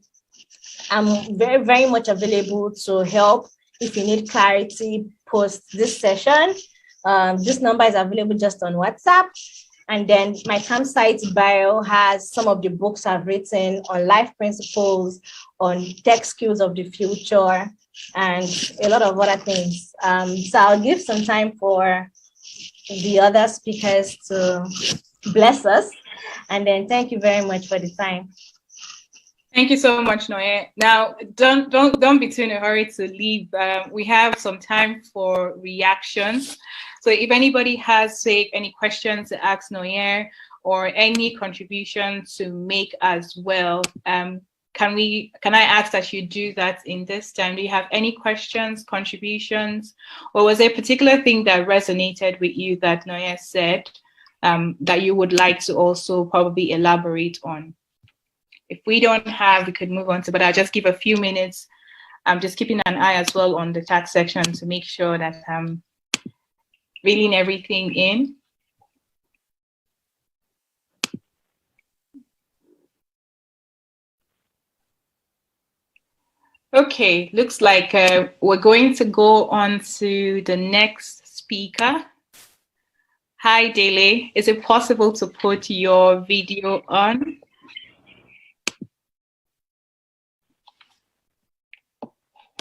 very, very much available to help if you need clarity post this session. This number is available just on WhatsApp. And then my campsite bio has some of the books I've written on life principles, on tech skills of the future, and a lot of other things. So I'll give some time for the other speakers to bless us. And then thank you very much for the time. Thank you so much, Noye. Now, don't be too in a hurry to leave. We have some time for reactions. So if anybody has, say, any questions to ask Noye or any contribution to make as well, can I ask that you do that in this time? Do you have any questions, contributions, or was there a particular thing that resonated with you that Noye said that you would like to also probably elaborate on? If we don't have, we could move on to, but I'll just give a few minutes. I'm just keeping an eye as well on the chat section to make sure that I'm reeling everything in. Okay, looks like we're going to go on to the next speaker. Hi, Dele. Is it possible to put your video on?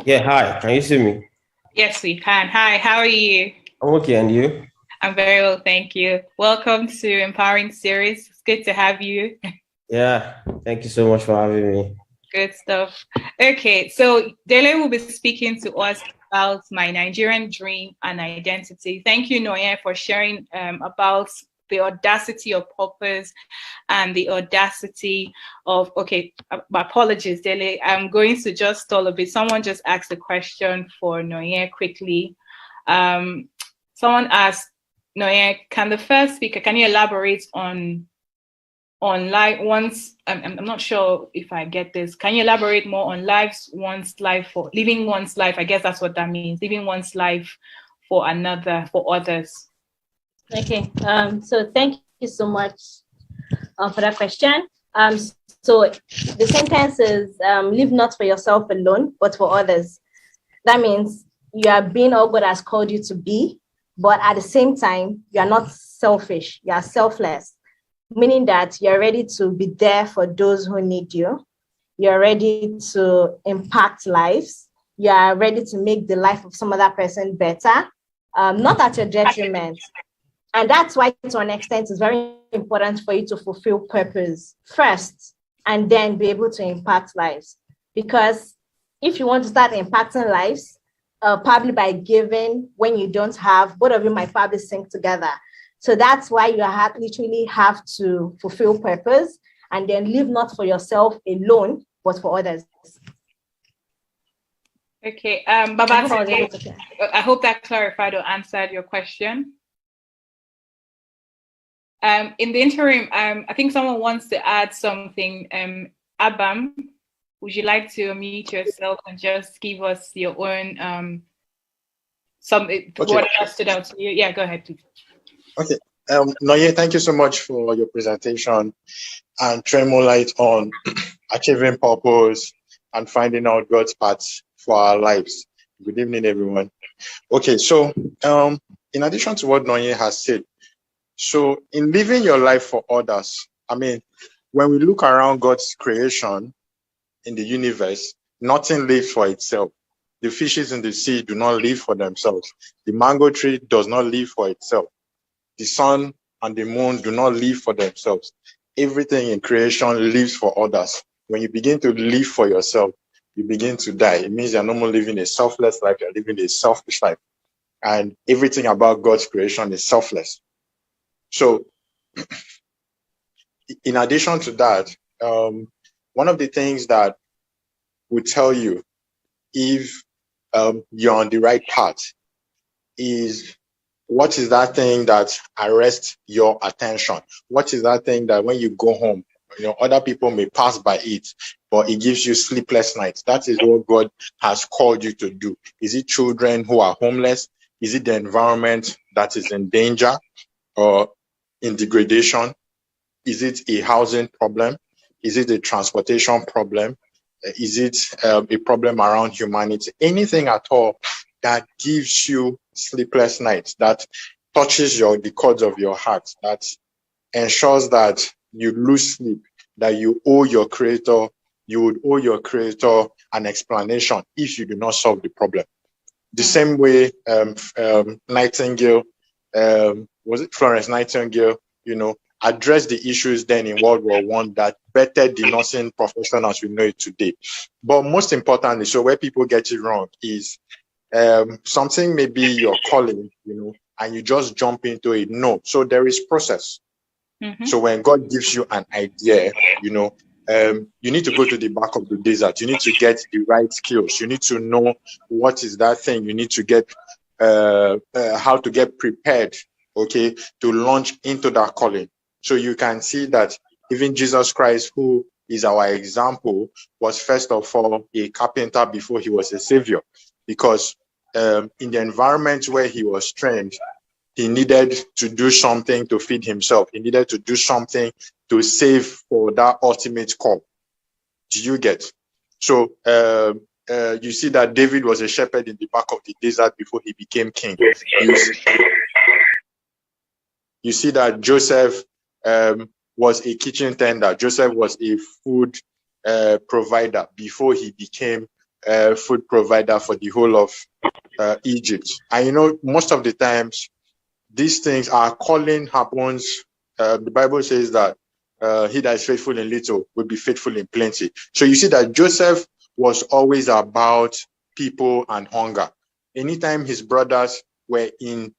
Yeah, hi. Can you see me? Yes, we can. Hi, how are you? I'm okay, and you? I'm very well, thank you. Welcome to Empowering Series. It's good to have you. Yeah, thank you so much for having me. Good stuff. Okay, so Dele will be speaking to us about my Nigerian dream and identity. Thank you, Noye, for sharing about the audacity of purpose and the audacity of, okay, my apologies, Dele. I'm going to just stall a bit. Someone just asked a question for Noye quickly. Someone asked, Noye, can the first speaker, can you elaborate on life once, I'm not sure if I get this. Can you elaborate more on living one's life? I guess that's what that means. Living one's life for others. Okay. So thank you so much for that question. So the sentence is live not for yourself alone, but for others. That means you are being all God has called you to be, but at the same time, you are not selfish, you are selfless. Meaning that you're ready to be there for those who need you. You're ready to impact lives. You are ready to make the life of some other person better, not at your detriment. And that's why, to an extent, it's very important for you to fulfill purpose first and then be able to impact lives. Because if you want to start impacting lives, probably by giving when you don't have, both of you might probably sink together. So that's why you literally have to fulfill purpose and then live not for yourself alone, but for others. Okay, Baba, I hope that clarified or answered your question. In the interim, I think someone wants to add something. Abam, would you like to unmute yourself and just give us your own what stood out to you? Yeah, go ahead, please. Okay. Noye, thank you so much for your presentation and treading more light on achieving purpose and finding out God's path for our lives. Good evening, everyone. Okay, so in addition to what Noye has said, so in living your life for others, I mean, when we look around God's creation in the universe, nothing lives for itself. The fishes in the sea do not live for themselves. The mango tree does not live for itself. The sun and the moon do not live for themselves. Everything in creation lives for others. When you begin to live for yourself, you begin to die. It means you're no more living a selfless life, you're living a selfish life. And everything about God's creation is selfless. So, in addition to that, one of the things that would tell you if you're on the right path is, what is that thing that arrests your attention? What is that thing that when you go home, other people may pass by it, but it gives you sleepless nights? That is what God has called you to do. Is it children who are homeless? Is it the environment that is in danger or in degradation? Is it a housing problem? Is it a transportation problem? Is it a problem around humanity? Anything at all that gives you sleepless nights, that touches the chords of your heart, that ensures that you lose sleep, that you owe your creator, you would owe your creator an explanation if you do not solve the problem. The same way Nightingale, was it Florence Nightingale, addressed the issues then in World War I that bettered the nursing profession as we know it today. But most importantly, so where people get it wrong is something may be your calling, and you just jump into it. No, so there is process. Mm-hmm. So when God gives you an idea, you need to go to the back of the desert. You need to get the right skills. You need to know what is that thing. You need to get how to get prepared, okay, to launch into that calling. So you can see that even Jesus Christ, who is our example, was first of all a carpenter before he was a savior, because in the environment where he was trained, he needed to do something to feed himself. He needed to do something to save for that ultimate call. Do you get? So you see that David was a shepherd in the back of the desert before he became king. You see that Joseph was a kitchen tender. Joseph was a food provider before he became a food provider for the whole of Egypt. And you know, most of the times, these things, our calling happens. The Bible says that he that is faithful in little will be faithful in plenty. So you see that Joseph was always about people and hunger. Anytime his brothers were in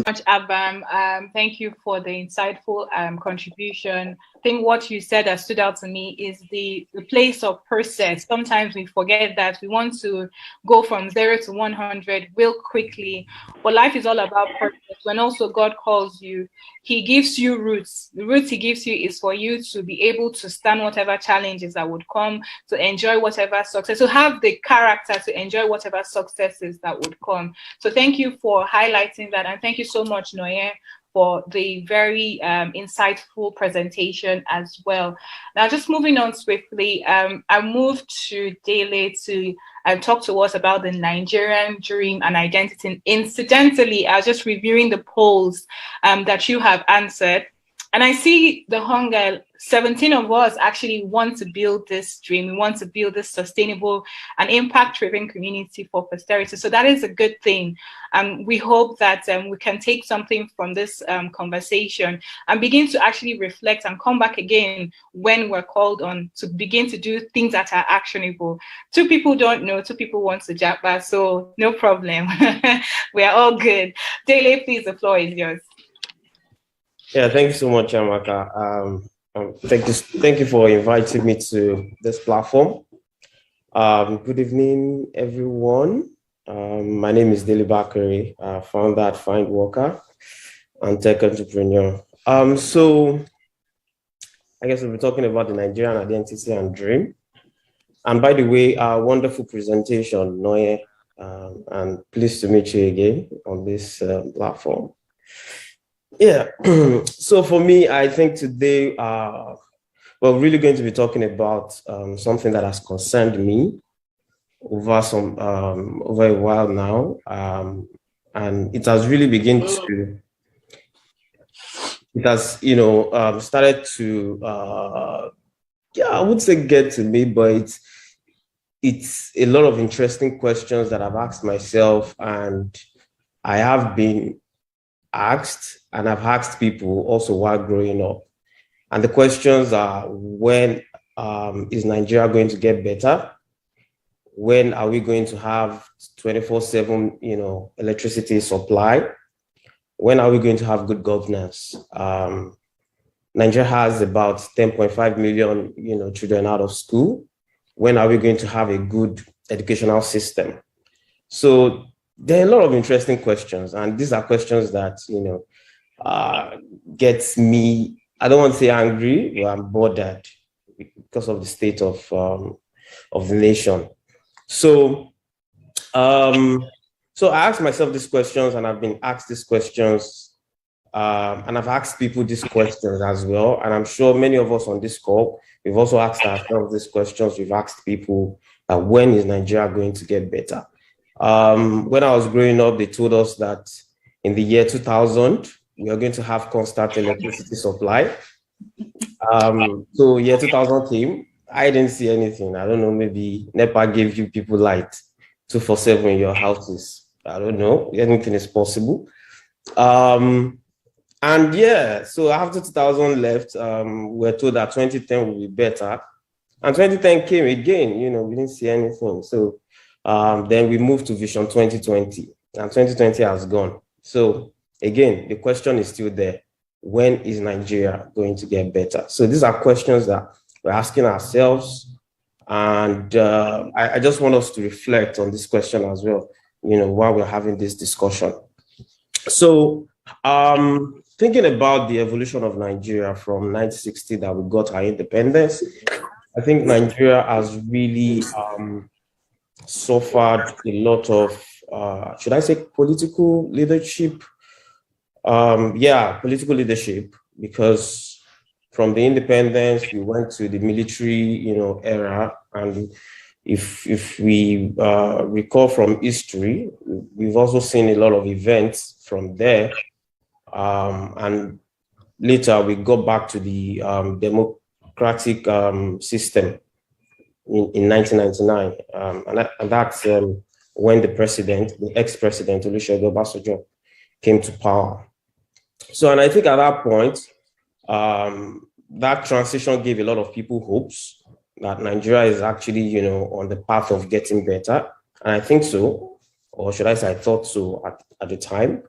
much, Abam. Thank you for the insightful contribution. I think what you said that stood out to me is the place of process. Sometimes we forget that we want to go from 0 to 100 real quickly, but life is all about purpose. When also God calls you, he gives you roots. The roots he gives you is for you to be able to stand whatever challenges that would come, to enjoy whatever success, to have the character to enjoy whatever successes that would come. So thank you for highlighting that, and thank you so much, Noye, for the very insightful presentation as well. Now, just moving on swiftly, I moved to Dele to talk to us about the Nigerian dream and identity. Incidentally, I was just reviewing the polls that you have answered, and I see the hunger. 17 of us actually want to build this dream. We want to build this sustainable and impact-driven community for posterity. So that is a good thing. We hope that we can take something from this conversation and begin to actually reflect and come back again when we're called on to begin to do things that are actionable. 2 people don't know, 2 people want to japa, so no problem. We are all good. Dele, please, the floor is yours. Yeah, thank you so much, Amaka. Thank you for inviting me to this platform. Good evening, everyone. My name is Dele Bakari, founder at Find Worker and tech entrepreneur. So I guess we'll be talking about the Nigerian identity and dream. And by the way, wonderful presentation, Noye, and pleased to meet you again on this platform. Yeah, so for me, I think today we're really going to be talking about something that has concerned me over a while now, and it has really started to I would say get to me, but it's a lot of interesting questions that I've asked myself, and I have been asked, and I've asked people also while growing up. And the questions are, when is Nigeria going to get better? When are we going to have 24/7, electricity supply? When are we going to have good governance? Nigeria has about 10.5 million, children out of school. When are we going to have a good educational system? So there are a lot of interesting questions, and these are questions that, gets me, I don't want to say angry, but I'm bothered because of the state of the nation. So I asked myself these questions, and I've been asked these questions, and I've asked people these questions as well. And I'm sure many of us on this call, we've also asked ourselves these questions. We've asked people that when is Nigeria going to get better? When I was growing up, they told us that in the year 2000, we are going to have constant electricity supply. So year 2000 came, I didn't see anything. I don't know, maybe NEPA gave you people light 24/7 in your houses. I don't know, anything is possible. And yeah, so after 2000 left, we were told that 2010 will be better. And 2010 came again, we didn't see anything. So then we moved to Vision 2020, and 2020 has gone. So again, the question is still there. When is Nigeria going to get better? So these are questions that we're asking ourselves. And I just want us to reflect on this question as well, while we're having this discussion. So thinking about the evolution of Nigeria from 1960 that we got our independence, I think Nigeria has really suffered a lot of, should I say political leadership? Political leadership, because from the independence, we went to the military, era. And if we recall from history, we've also seen a lot of events from there. And later we got back to the democratic system in 1999. And that's when the ex-president, Olusegun Obasanjo, came to power. So, and I think at that point, that transition gave a lot of people hopes that Nigeria is actually, on the path of getting better. And I think so, or should I say, I thought so at the time,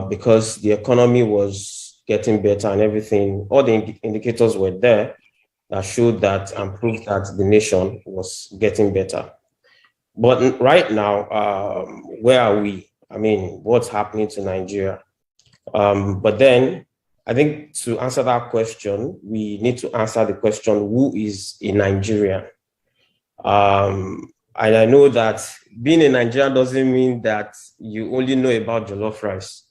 because the economy was getting better and everything, all the indicators were there that showed that and proved that the nation was getting better. But right now, where are we? I mean, what's happening to Nigeria? But then I think to answer that question, we need to answer the question, who is a Nigerian? And I know that being a Nigerian doesn't mean that you only know about jollof rice.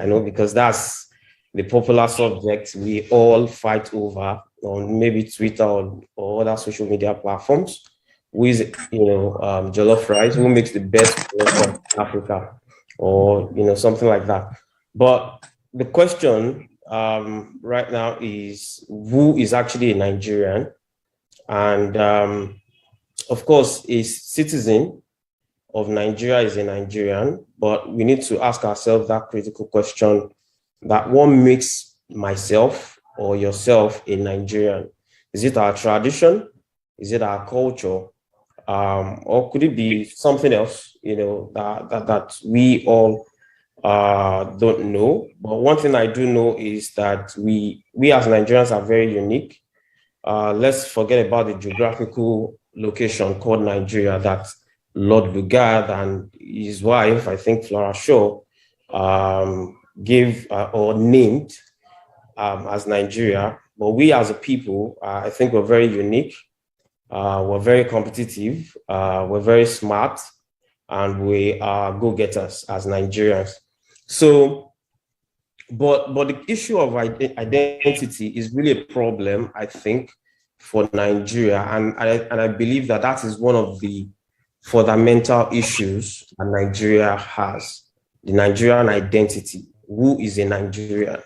I know, because that's the popular subject we all fight over on maybe Twitter or other social media platforms. Who is, jollof rice? Who makes the best jollof rice in Africa? Or, something like that. But the question right now is, who is actually a Nigerian? And of course, a citizen of Nigeria is a Nigerian, but we need to ask ourselves that critical question, that what makes myself or yourself a Nigerian? Is it our tradition? Is it our culture? Or could it be something else, that we all don't know? But one thing I do know is that we as Nigerians are very unique. Let's forget about the geographical location called Nigeria that Lord Lugard and his wife, I think Flora Shaw, gave or named as Nigeria. But we as a people, I think we're very unique. We're very competitive. We're very smart, and we are go-getters as Nigerians. So, but the issue of identity is really a problem, I think, for Nigeria, and I believe that is one of the fundamental issues that Nigeria has: the Nigerian identity. Who is a Nigerian?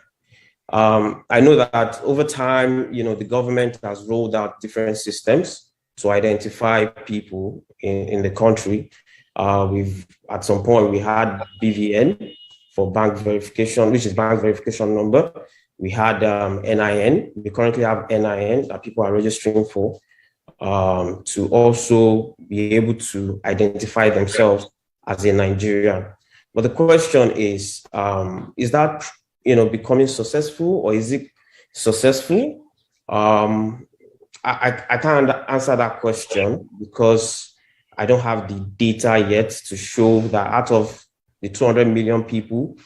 I know that over time, the government has rolled out different systems to identify people in the country. At some point, we had BVN for bank verification, which is bank verification number. We had NIN. We currently have NIN that people are registering for, to also be able to identify themselves as a Nigerian. But the question is that becoming successful, or is it successful? I can't answer that question because I don't have the data yet to show that out of the 200 million people,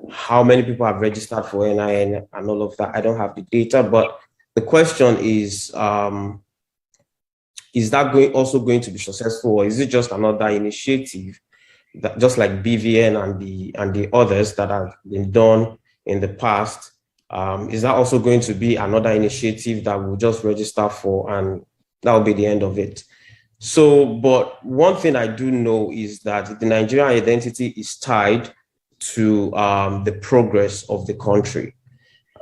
how many people have registered for NIN and all of that. I don't have the data, but the question is that also going to be successful, or is it just another initiative that, just like BVN and the others that have been done in the past, is that also going to be another initiative that we'll just register for and that will be the end of it? So, but one thing I do know is that the Nigerian identity is tied to the progress of the country.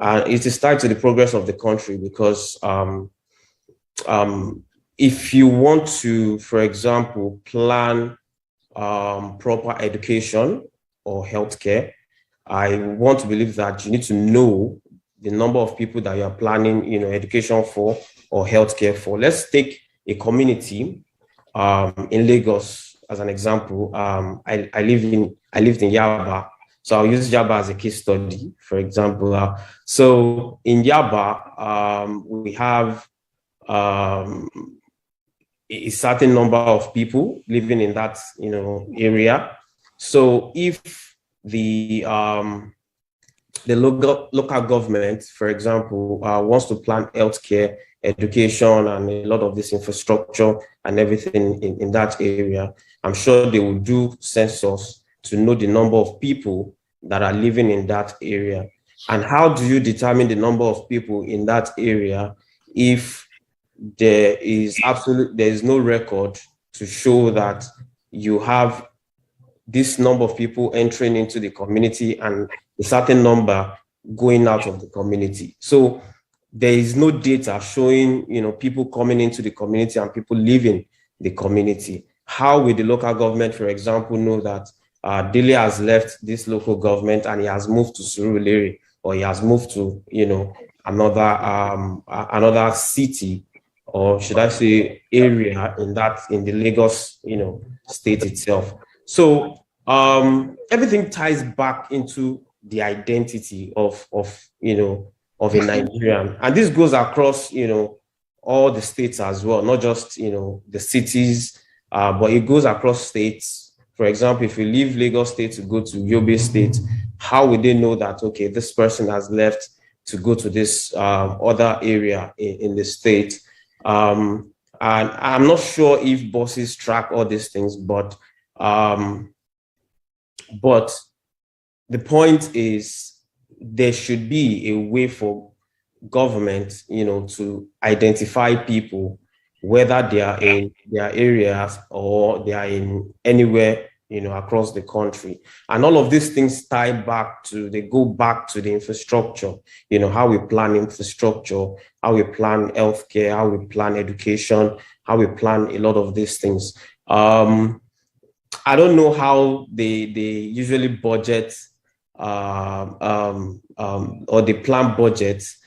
It is tied to the progress of the country because if you want to, for example, plan proper education or healthcare, I want to believe that you need to know the number of people that you are planning, education for or healthcare for. Let's take a community in Lagos as an example. I lived in Yaba, so I'll use Yaba as a case study, for example. So in Yaba, we have a certain number of people living in that area. So if the local government, for example, wants to plan healthcare, education, and a lot of this infrastructure and everything in that area, I'm sure they will do census to know the number of people that are living in that area. And how do you determine the number of people in that area if there is no record to show that you have this number of people entering into the community and a certain number going out of the community? So there is no data showing, people coming into the community and people leaving the community. How will the local government, for example, know that Dele has left this local government and he has moved to Surulere, or he has moved to, another city, or should I say area in the Lagos, state itself? So everything ties back into the identity of a Nigerian, and this goes across all the states as well, not just the cities, but it goes across states. For example, if you leave Lagos State to go to Yobe State, how would they know that, okay, this person has left to go to this other area in the state? And I'm not sure if bosses track all these things, but the point is there should be a way for government, to identify people, whether they are in their areas or they are in anywhere, across the country. And all of these things they go back to the infrastructure, how we plan infrastructure, how we plan healthcare, how we plan education, how we plan a lot of these things. I don't know how they usually budget or they plan budgets,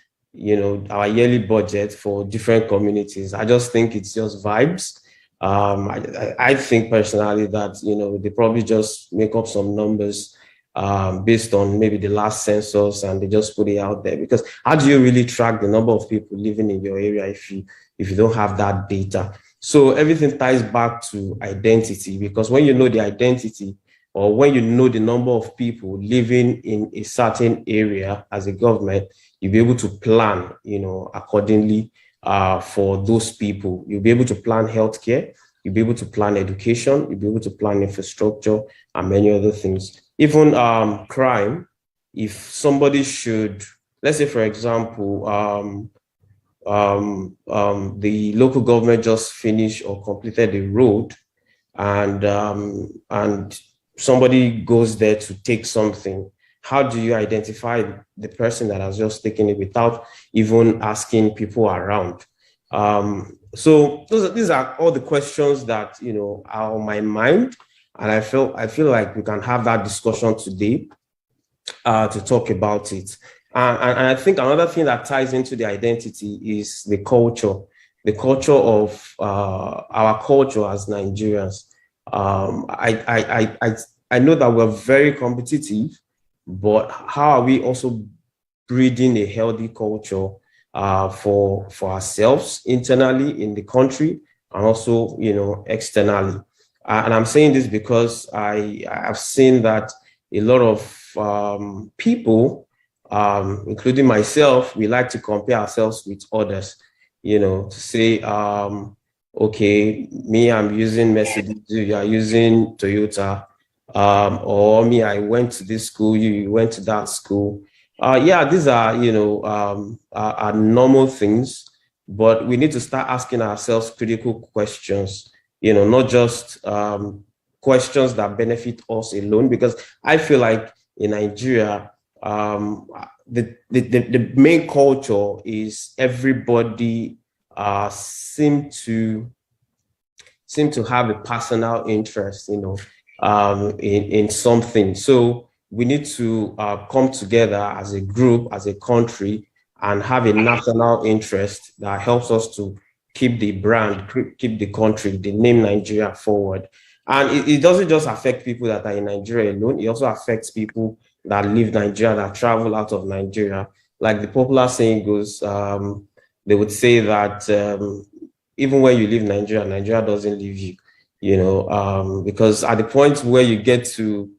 our yearly budget for different communities. I just think it's just vibes. I think personally that, they probably just make up some numbers based on maybe the last census, and they just put it out there. Because how do you really track the number of people living in your area if you don't have that data? So everything ties back to identity, because when you know the identity, or when you know the number of people living in a certain area as a government, you'll be able to plan, accordingly for those people. You'll be able to plan healthcare, you'll be able to plan education, you'll be able to plan infrastructure and many other things. Even crime, if somebody should, let's say, for example, the local government just finished or completed a road, and somebody goes there to take something. How do you identify the person that has just taken it without even asking people around? So these are all the questions that are on my mind, and I feel like we can have that discussion today to talk about it. And I think another thing that ties into the identity is the culture of our culture as Nigerians. I know that we're very competitive, but how are we also breeding a healthy culture for ourselves internally in the country, and also externally? And I'm saying this because I have seen that a lot of people, including myself, we like to compare ourselves with others, to say, okay, me, I'm using Mercedes, you are using Toyota, or me, I went to this school, you went to that school. Yeah, these are, are normal things, but we need to start asking ourselves critical questions, not just questions that benefit us alone, because I feel like in Nigeria, the main culture is everybody seem to have a personal interest, in something. So we need to come together as a group, as a country, and have a national interest that helps us to keep the brand, keep the country, the name Nigeria forward. And it doesn't just affect people that are in Nigeria alone. It also affects people that leave Nigeria, that travel out of Nigeria. Like the popular saying goes, they would say that even when you leave Nigeria, Nigeria doesn't leave you, because at the point where you get to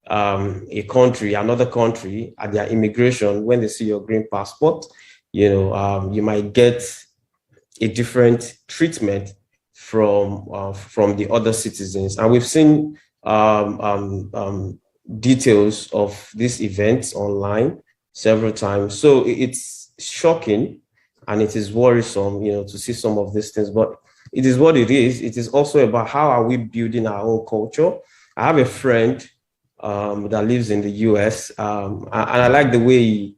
another country, at their immigration, when they see your green passport, you might get a different treatment from the other citizens. And we've seen details of these events online, several times. So it's shocking and it is worrisome, to see some of these things, but it is what it is. It is also about how are we building our own culture. I have a friend that lives in the US, and I like the way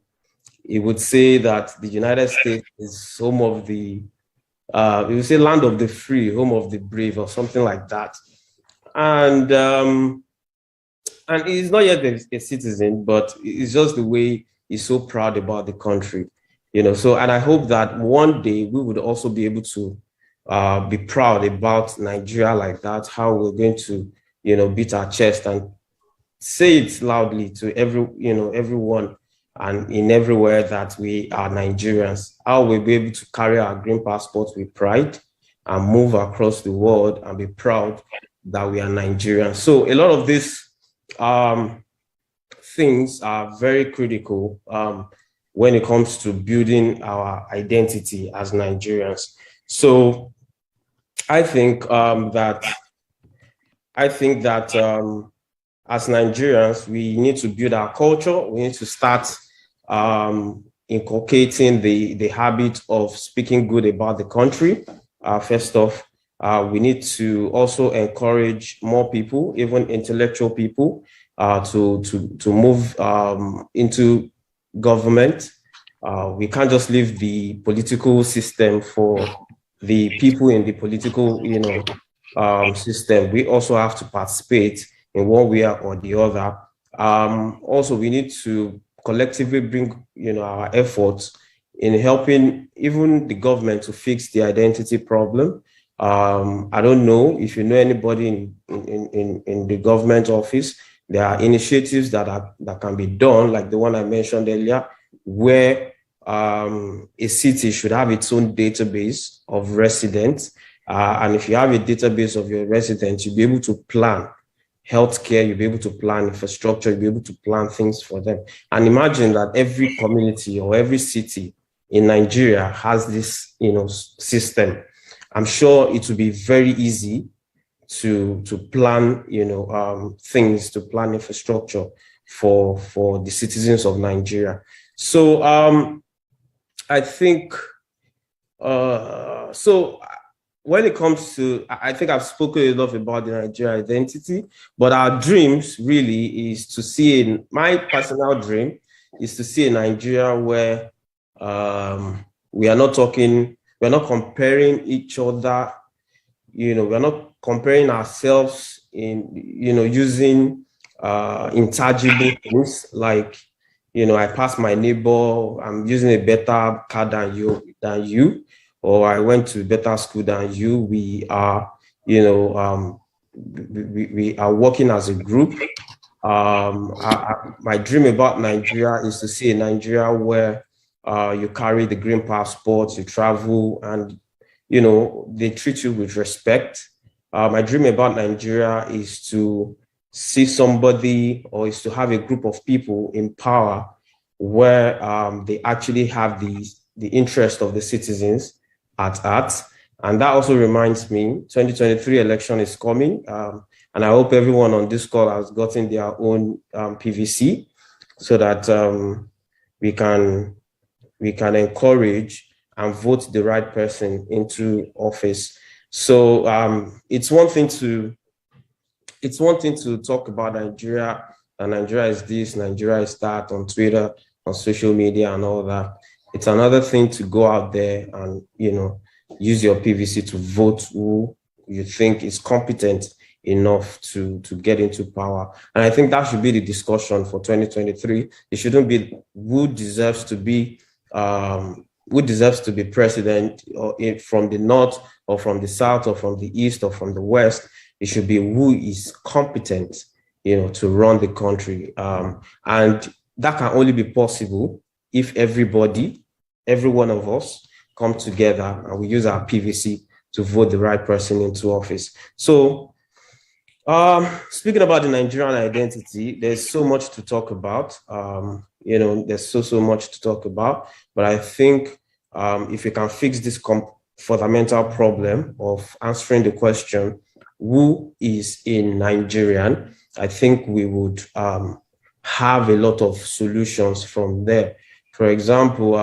he would say that the United States is home of the, he would say land of the free, home of the brave, or something like that. And he's not yet a citizen, but it's just the way he's so proud about the country, So, and I hope that one day we would also be able to be proud about Nigeria like that, how we're going to, beat our chest and say it loudly to everyone and in everywhere that we are Nigerians, how we'll be able to carry our green passports with pride and move across the world and be proud that we are Nigerians. So a lot of these things are very critical when it comes to building our identity as Nigerians. So I think that as Nigerians, we need to build our culture. We need to start inculcating the habit of speaking good about the country. First off, we need to also encourage more people, even intellectual people, to move into government. We can't just leave the political system for the people in the political, system. We also have to participate in one way or the other. Also, we need to collectively bring, our efforts in helping even the government to fix the identity problem. I don't know if you know anybody in the government office. There are initiatives that can be done, like the one I mentioned earlier, where a city should have its own database of residents. And if you have a database of your residents, you'll be able to plan healthcare, you'll be able to plan infrastructure, you'll be able to plan things for them. And imagine that every community or every city in Nigeria has this, system. I'm sure it will be very easy to plan, things, to plan infrastructure for the citizens of Nigeria. So I think, when it comes to, I think I've spoken enough about the Nigerian identity, but our dreams really is to see, my personal dream is to see a Nigeria where we are not comparing each other, we're not comparing ourselves in, using intangible things like, I passed my neighbor, I'm using a better car than you, or I went to better school than you. We are, we are working as a group. My dream about Nigeria is to see a Nigeria where you carry the green passport, you travel, and they treat you with respect. My dream about Nigeria is to see somebody, or is to have a group of people in power where they actually have the interest of the citizens at heart. And that also reminds me, 2023 election is coming, and I hope everyone on this call has gotten their own PVC, so that we can encourage and vote the right person into office. So it's one thing to talk about Nigeria, and Nigeria is this, Nigeria is that, on Twitter, on social media and all that. It's another thing to go out there and, use your PVC to vote who you think is competent enough to get into power. And I think that should be the discussion for 2023. It shouldn't be who deserves to be president, or from the north or from the south or from the east or from the west. It should be who is competent, to run the country. And that can only be possible if every one of us come together and we use our PVC to vote the right person into office. So speaking about the Nigerian identity, there's so much to talk about. There's so much to talk about, but I think if we can fix this fundamental problem of answering the question, who is a Nigerian, I think we would have a lot of solutions from there. For example,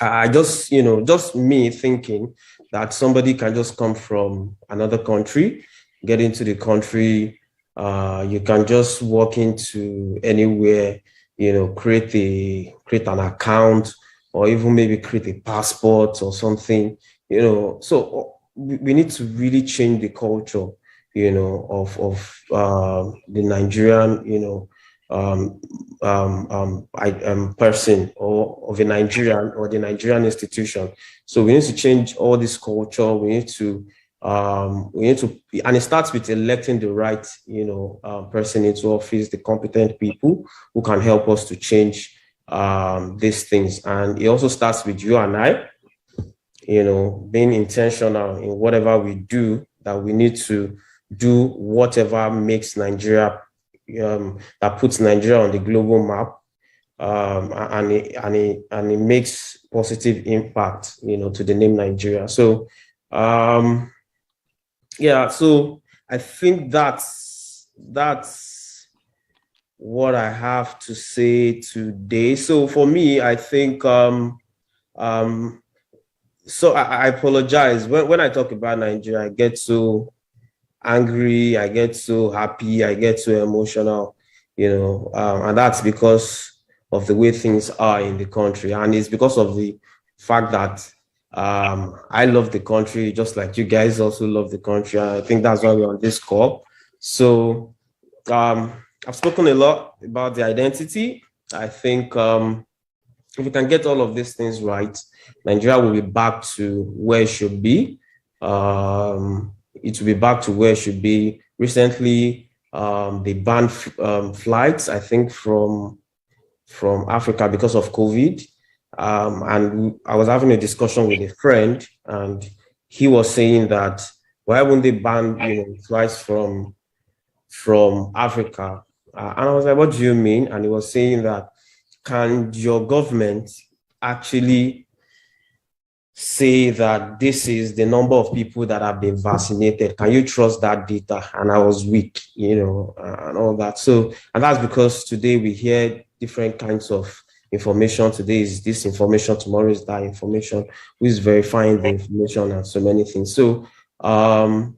I just, just me thinking that somebody can just come from another country, get into the country, you can just walk into anywhere, create an account, or even maybe create a passport or something, So we need to really change the culture, of the Nigerian, person, or of a Nigerian or the Nigerian institution. So we need to change all this culture. We need to, and it starts with electing the right, person into office, the competent people who can help us to change these things. And it also starts with you and I, being intentional in whatever we do, that we need to do whatever makes Nigeria, that puts Nigeria on the global map, and it makes positive impact, to the name Nigeria. So, yeah, so I think that's what I have to say today. So for me, I think, so I apologize. When I talk about Nigeria, I get so angry, I get so happy, I get so emotional, and that's because of the way things are in the country. And it's because of the fact that I love the country, just like you guys also love the country. And I think that's why we're on this call. So I've spoken a lot about the identity. I think if we can get all of these things right, Nigeria will be back to where it should be. It will be back to where it should be. Recently, they banned flights, I think, from Africa because of COVID. And I was having a discussion with a friend, and he was saying that why wouldn't they ban flights from Africa? And I was like, what do you mean? And he was saying that, can your government actually say that this is the number of people that have been vaccinated? Can you trust that data? And I was weak, and all that. So, and that's because today we hear different kinds of information. Today is this information, tomorrow is that information, who is verifying the information, and so many things. So, and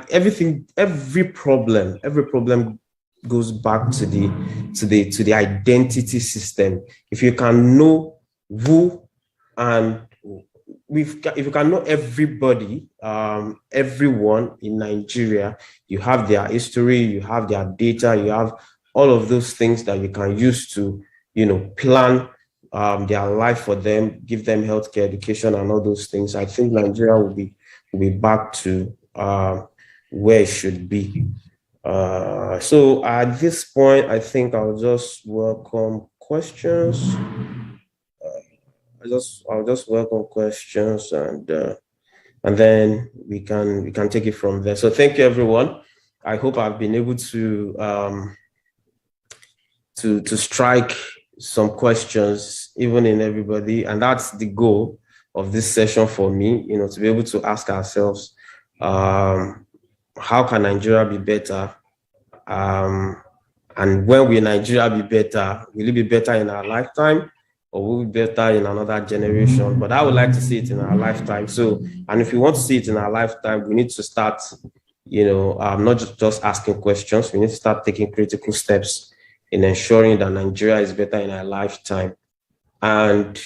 every problem goes back to the identity system. If you can know who, and if you can know everybody, everyone in Nigeria, you have their history, you have their data, you have all of those things that you can use to, plan their life for them, give them healthcare, education, and all those things. I think Nigeria will be back to where it should be. So at this point, I think I'll just welcome questions. I'll just welcome questions, and then we can take it from there. So thank you, everyone. I hope I've been able to strike some questions even in everybody, and that's the goal of this session for me. To be able to ask ourselves, how can Nigeria be better? And when will Nigeria be better? Will it be better in our lifetime, or will it be better in another generation? But I would like to see it in our lifetime. So, and if we want to see it in our lifetime, we need to start, not just asking questions. We need to start taking critical steps in ensuring that Nigeria is better in our lifetime. And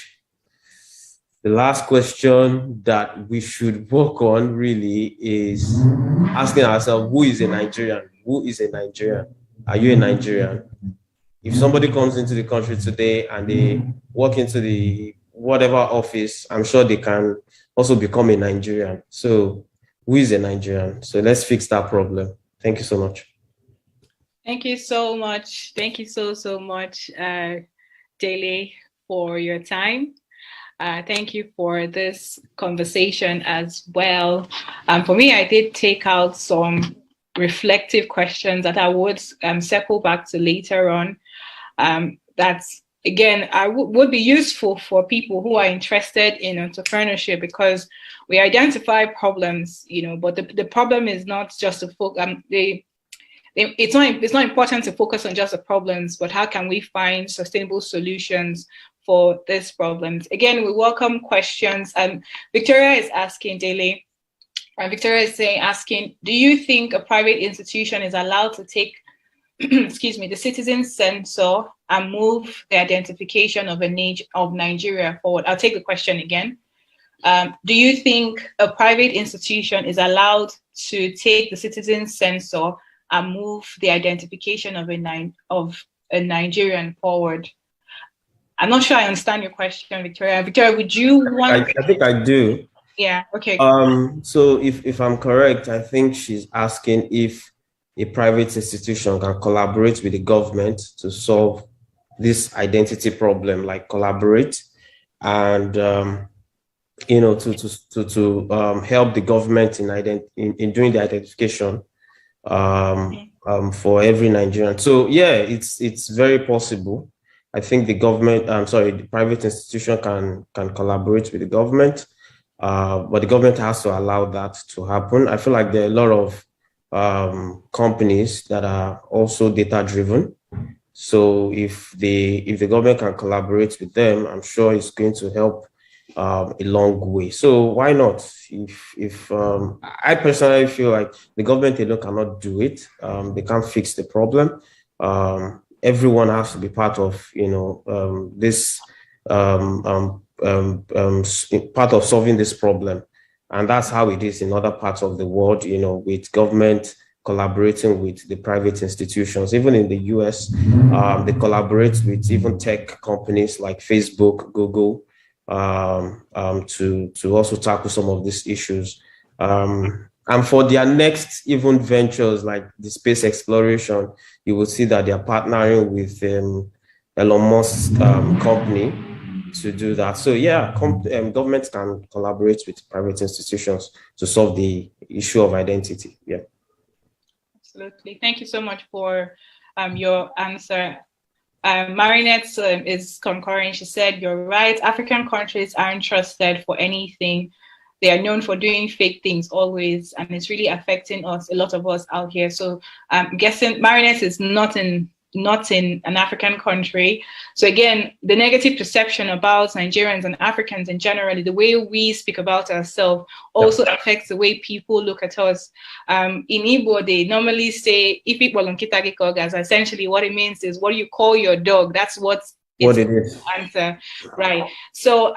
the last question that we should work on really is asking ourselves, who is a Nigerian? Who is a Nigerian? Are you a Nigerian? If somebody comes into the country today and they walk into the whatever office, I'm sure they can also become a Nigerian. So who is a Nigerian? So let's fix that problem. Thank you so much. Thank you so much. Thank you so much, Dele, for your time. Thank you for this conversation as well. For me, I did take out some reflective questions that I would circle back to later on. That's, again, would be useful for people who are interested in entrepreneurship, because we identify problems, but the problem is not just it's not important to focus on just the problems, but how can we find sustainable solutions for these problems? Again, we welcome questions. Victoria is asking Dele, and Victoria is asking, do you think a private institution is allowed to take excuse me, the citizen censor and move the identification of Nigeria forward? I'll take the question again. Do you think a private institution is allowed to take the citizen censor and move the identification of a Nigerian forward? I'm not sure I understand your question, Victoria. Victoria, would you want? I think I do. Yeah. Okay. So if I'm correct, I think she's asking if a private institution can collaborate with the government to solve this identity problem, like collaborate and you know, to help the government in doing the identification for every Nigerian. So yeah, it's very possible. I think the government, the private institution can collaborate with the government, but the government has to allow that to happen. I feel like there are a lot of companies that are also data driven. So if the government can collaborate with them, I'm sure it's going to help a long way. So why not? If I personally feel like the government alone cannot do it, they can't fix the problem. Everyone has to be part of, you know, this part of solving this problem. And that's how it is in other parts of the world, you know, with government collaborating with the private institutions. Even in the US, they collaborate with even tech companies like Facebook, Google, to also tackle some of these issues. And for their next even ventures like the space exploration, you will see that they are partnering with Elon Musk's company to do that. So yeah, governments can collaborate with private institutions to solve the issue of identity. Yeah. Absolutely. Thank you so much for your answer. Marinette is concurring. She said, you're right. African countries aren't trusted for anything. They are known for doing fake things always, and it's really affecting us, a lot of us out here. So I'm guessing Marinette is not in an African country. So again, the negative perception about Nigerians and Africans in general, the way we speak about ourselves also affects the way people look at us. In Igbo, they normally say, "If it as essentially what it means is, what do you call your dog? That's what it is. Answer, right? So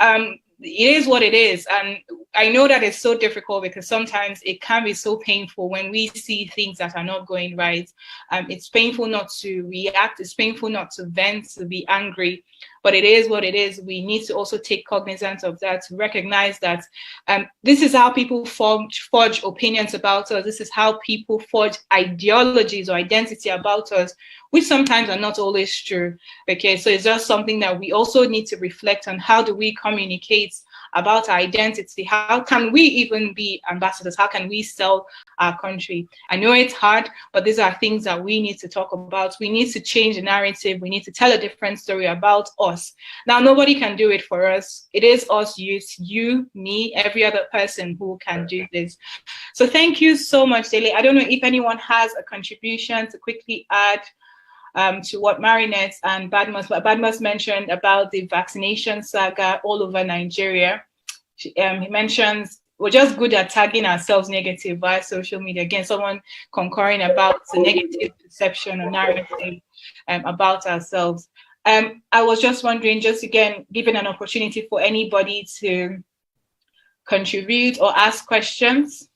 it is what it is. And I know that it's so difficult because sometimes it can be so painful when we see things that are not going right. It's painful not to react. It's painful not to vent, to be angry. But it is what it is. We need to also take cognizance of that, to recognize that this is how people forge opinions about us. This is how people forge ideologies or identity about us, which sometimes are not always true. Okay, so it's just something that we also need to reflect on. How do we communicate about our identity? How can we even be ambassadors? How can we sell our country? I know it's hard, but these are things that we need to talk about. We need to change the narrative. We need to tell a different story about us. Now, nobody can do it for us. It is us, you, me, every other person who can do this. So thank you so much, Dele. I don't know if anyone has a contribution to quickly add to what Marinette and Badmus mentioned about the vaccination saga all over Nigeria. He mentions we're just good at tagging ourselves negative via social media. Again, someone concurring about the negative perception or narrative about ourselves. I was just wondering, just again, giving an opportunity for anybody to contribute or ask questions.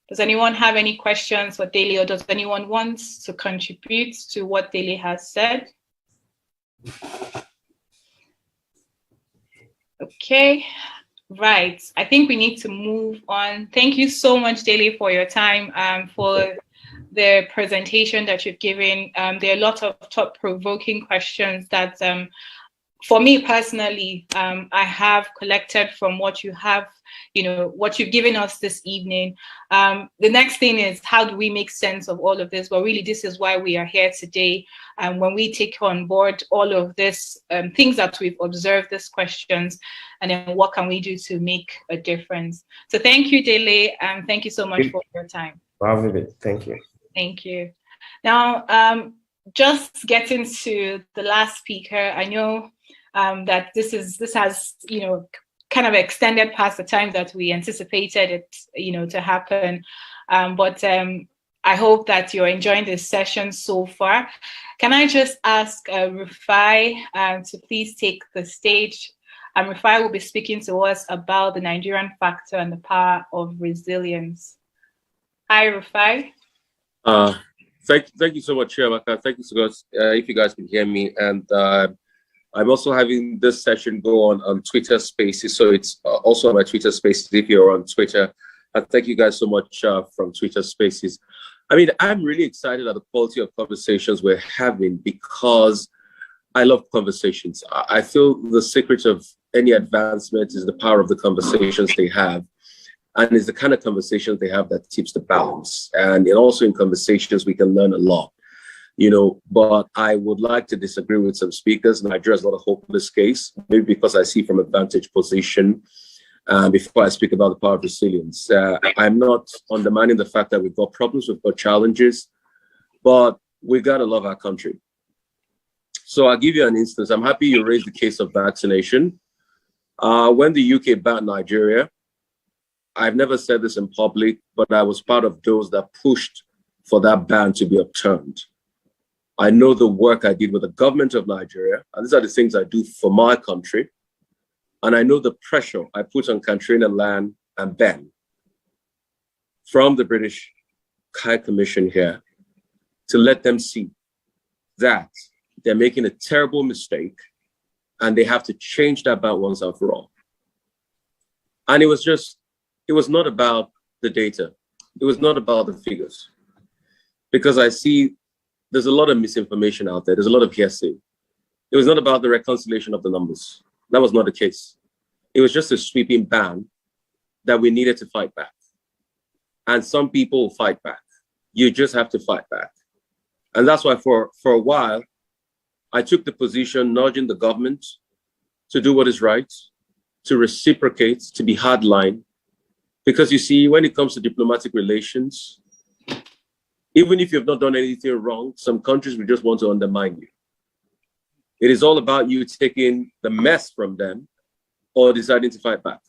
Does anyone have any questions for Dele, or does anyone want to contribute to what Dele has said? Okay, right. I think we need to move on. Thank you so much, Dele, for your time, for the presentation that you've given. There are a lot of thought-provoking questions that, for me personally, I have collected from what you have, what you've given us this evening. The next thing is, how do we make sense of all of this? But really, this is why we are here today. And when we take on board all of this, things that we've observed, these questions, and then what can we do to make a difference? So thank you, Dele, and thank you so much for your time. Thank you. Thank you. Now, just getting to the last speaker, I know that this has, kind of extended past the time that we anticipated it, to happen. But I hope that you're enjoying this session so far. Can I just ask Rufai to please take the stage? Rufai will be speaking to us about the Nigerian factor and the power of resilience. Hi, Rufai. Thank you so much, Chiamaka. Thank you so much, if you guys can hear me. And I'm also having this session go on Twitter Spaces. So it's also on my Twitter Spaces if you're on Twitter. And thank you guys so much from Twitter Spaces. I mean, I'm really excited at the quality of conversations we're having because I love conversations. I feel the secret of any advancement is the power of the conversations they have. And it's the kind of conversations they have that tips the balance. And also in conversations, we can learn a lot, but I would like to disagree with some speakers. Nigeria is not a hopeless case, maybe because I see from a vantage position before I speak about the power of resilience. I'm not undermining the fact that we've got problems, we've got challenges, but we got to love our country. So I'll give you an instance. I'm happy you raised the case of vaccination. When the UK banned Nigeria, I've never said this in public, but I was part of those that pushed for that ban to be upturned. I know the work I did with the government of Nigeria, and these are the things I do for my country. And I know the pressure I put on Katrina Land and Ben from the British High Commission here to let them see that they're making a terrible mistake and they have to change that ban once and for all. And it was not about the data. It was not about the figures. Because I see there's a lot of misinformation out there. There's a lot of hearsay. It was not about the reconciliation of the numbers. That was not the case. It was just a sweeping ban that we needed to fight back. And some people will fight back. You just have to fight back. And that's why for a while, I took the position nudging the government to do what is right, to reciprocate, to be hardline. Because you see, when it comes to diplomatic relations, even if you've not done anything wrong, some countries will just want to undermine you. It is all about you taking the mess from them or deciding to fight back.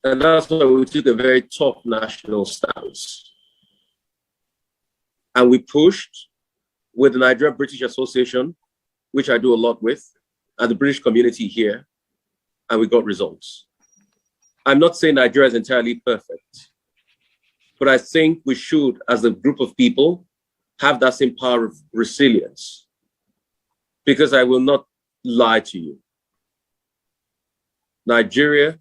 And that's why we took a very tough national stance. And we pushed with the Nigerian British Association, which I do a lot with, and the British community here, and we got results. I'm not saying Nigeria is entirely perfect, but I think we should, as a group of people, have that same power of resilience. Because I will not lie to you. Nigeria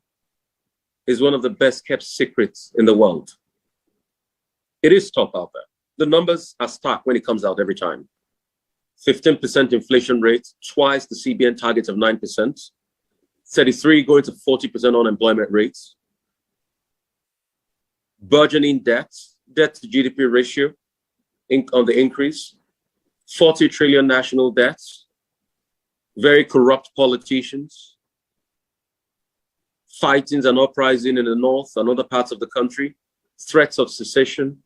is one of the best kept secrets in the world. It is tough out there. The numbers are stark when it comes out every time. 15% inflation rate, twice the CBN target of 9%, 33 going to 40% unemployment rates, burgeoning debt to GDP ratio on the increase, 40 trillion national debts, very corrupt politicians, fightings and uprising in the north and other parts of the country, threats of secession.